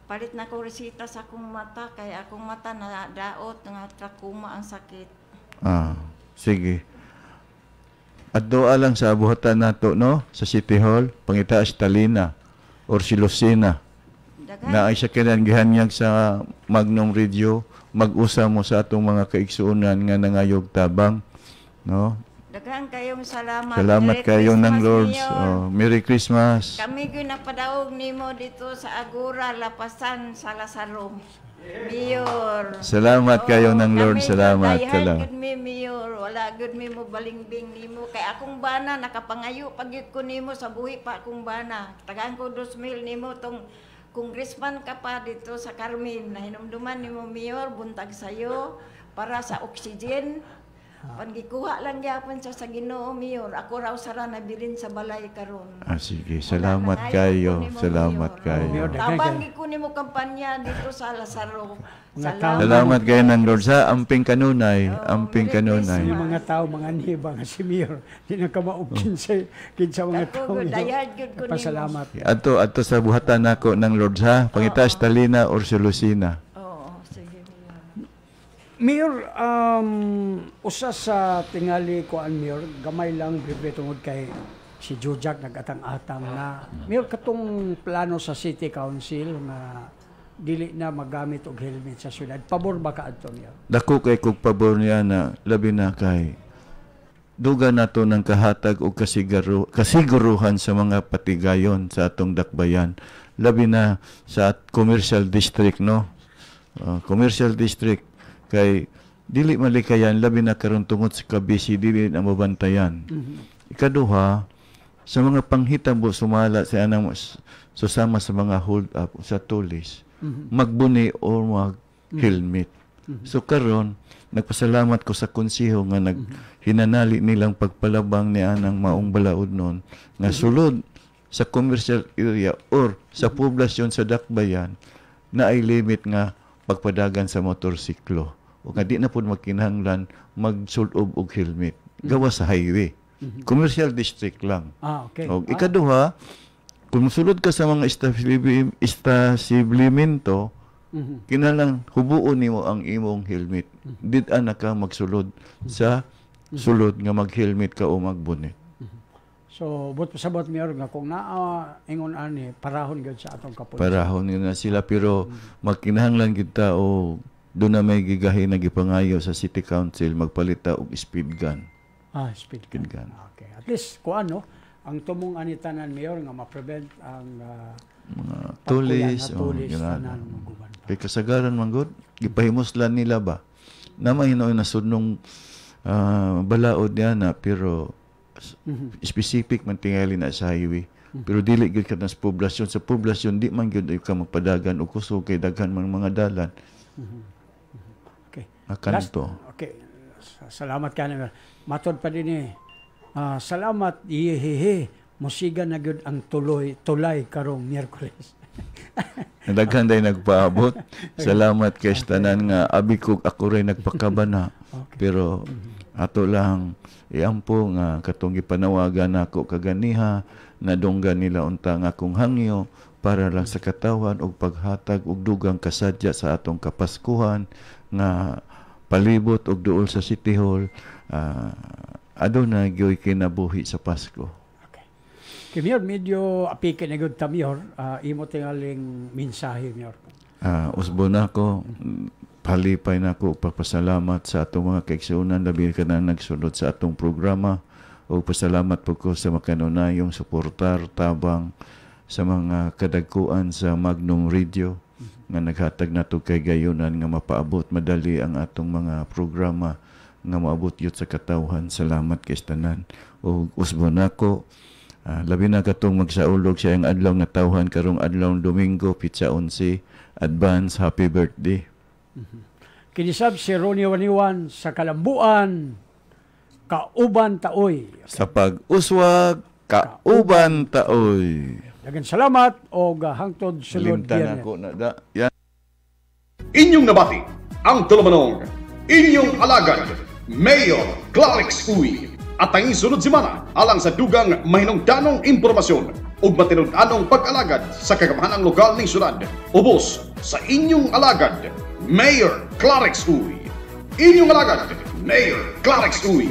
palit na ko resita sa akong mata kay akong mata na daot nga trachoma ang sakit. Sige. Addoa lang sa buhatan nato no sa City Hall pangita si Talina or si Lucina. Na ay siya kinang gihanyag sa Magnum Radio mag-usa mo sa atong mga kaigsuonan nga nangayog tabang no. Daghang kayong salamat. Salamat kayo ng Lords. Merry Christmas. Kami ginapadaog nimo dito sa Agora, Lapasan, sa Lazaro. Mayor. Salamat kayo ng Lord. Salamat. Salamat. Mayor. Wala good mi mo balingbing nimo. Kay akong bana, nakapangayo pagyud ko nimo sa buhi pa akong bana. Tagaan ko 2,000 nimo tong congressman ka pa dito sa Carmen. Nahinumduman nimo Mayor, buntag sayo para sa oxygen. Pangikuha lang gyapon sa Ginoo Mayor. Ako raw sara nabilin sa balay karon. Sige, salamat kayo. Salamat kayo. Tabang ko nimo kampanya dito sa Lazaro. Salamat kayo ng Lord sa amping kanunay, amping kanunay. Yung mga tao, mga niba nga si Mayor, di na ka maugkin sa mga tao. Pasalamat. Ato sa buhatan nako ng Lord ha. Pangita si Talina or si Lucina. Mayor, usa sa tingali ko ang Mayor, gamay lang bribre tungod kay si Jujak nag-atang-atang na. Mayor, katong plano sa City Council na dili na magamit og helmet sa syudad. Pabor ba ka adto Mayor? Dako kay kog pabor niya na labi na kay duga nato ng kahatag o kasiguruhan sa mga patigayon sa atong dakbayan. Labi na sa commercial district, no? Commercial district. Kay dili malikayan labi na karon tungod sa kabisi dili na mabantayan. Ikaduha sa mga panghitabo sumala sa anang susama sa mga hold up sa tulis magbuni o mag helmet. So karon nagpasalamat ko sa konseho nga naghinanali nilang pagpalabang ni anang maong balaod nun nga sulod sa commercial area or sa poblasyon sa dakbayan na ay limit nga pagpadagan sa motorsiklo. O nga di na po makinahanglan magsulob og helmet. Gawa sa highway. Commercial district lang. Okay. O ikaduha, kung sulod ka sa mga establishmento, kinalang hubuon nimo ang imong helmet. Did na ka magsulod sa sulod nga mag-helmet ka o magbonet. So, but pasabot Mayor nga kung ingon ani parahon gyud sa atong kapulisan. Parahon na sila pero magkinahanglan kita o doon na may gigahin na gipangayo sa City Council magpalita og speed gun. Speed gun. Okay. At least kuan no, ang tumong anitanan Mayor nga ma-prevent ang mga tulis o ganahan. Kay kasagaran man gud gipahimoslan nila ba na mahinoy na sudnong balaod niya na pero specific man tingali na sa highway. Pero dili gyud ka sa poblasyon. Sa poblasyon di man gyud ka magpadagan og kusog kay daghan man mga dalan. Okay. Kanto. Okay. Salamat kanang matod pa din salamat ihehe musiga na gyud ang tulay karong Miyerkules. Daghan day nagpaabot. Salamat kay tanan nga abi ko ako ray nagpakabana. Pero ato lang iampo nga katong gipanawagan nako kaganiha nadunggan nila unta nga akong hangyo para lang sa katawan og paghatag og dugang kasadya sa atong kapaskuhan nga palibot og duol sa City Hall aduna gyoy kinabuhi sa Pasko. Okay, Mayor, medyo apikin na gud ta Mayor, imo tingaling mensahe Mayor. Usbo na ko palipay na ko pagpasalamat sa atong mga kaigsuonan labi ka na nagsunod sa atong programa o pasalamat po ko sa makanunayong suportar tabang sa mga kadagkuan sa Magnum Radio nga naghatag nato kay gayunan nga mapaabot madali ang atong mga programa nga maabot yut sa katawhan. Salamat kay tanan. O usbo nako labi na katong magsaulog siya ang adlaw nga tawhan karong adlaw Domingo Pitsa 11 advance happy birthday. Kinisab si Ronnie Waniwan sa kalambuan kauban taoy. Sa pag-uswag kauban taoy. Daghang salamat o hangtod sulod Limtan ako na da. Yan. Inyong nabati ang tulumanong inyong alagad Mayor Clarix Uy at ang isunod semana alang sa dugang mahinungdanong impormasyon ug matinud-anong pag-alagad sa kagamahanang lokal ning syudad. Ubos sa inyong alagad Mayor Clarix Uy. Inyong alagad Mayor Clarix Uy.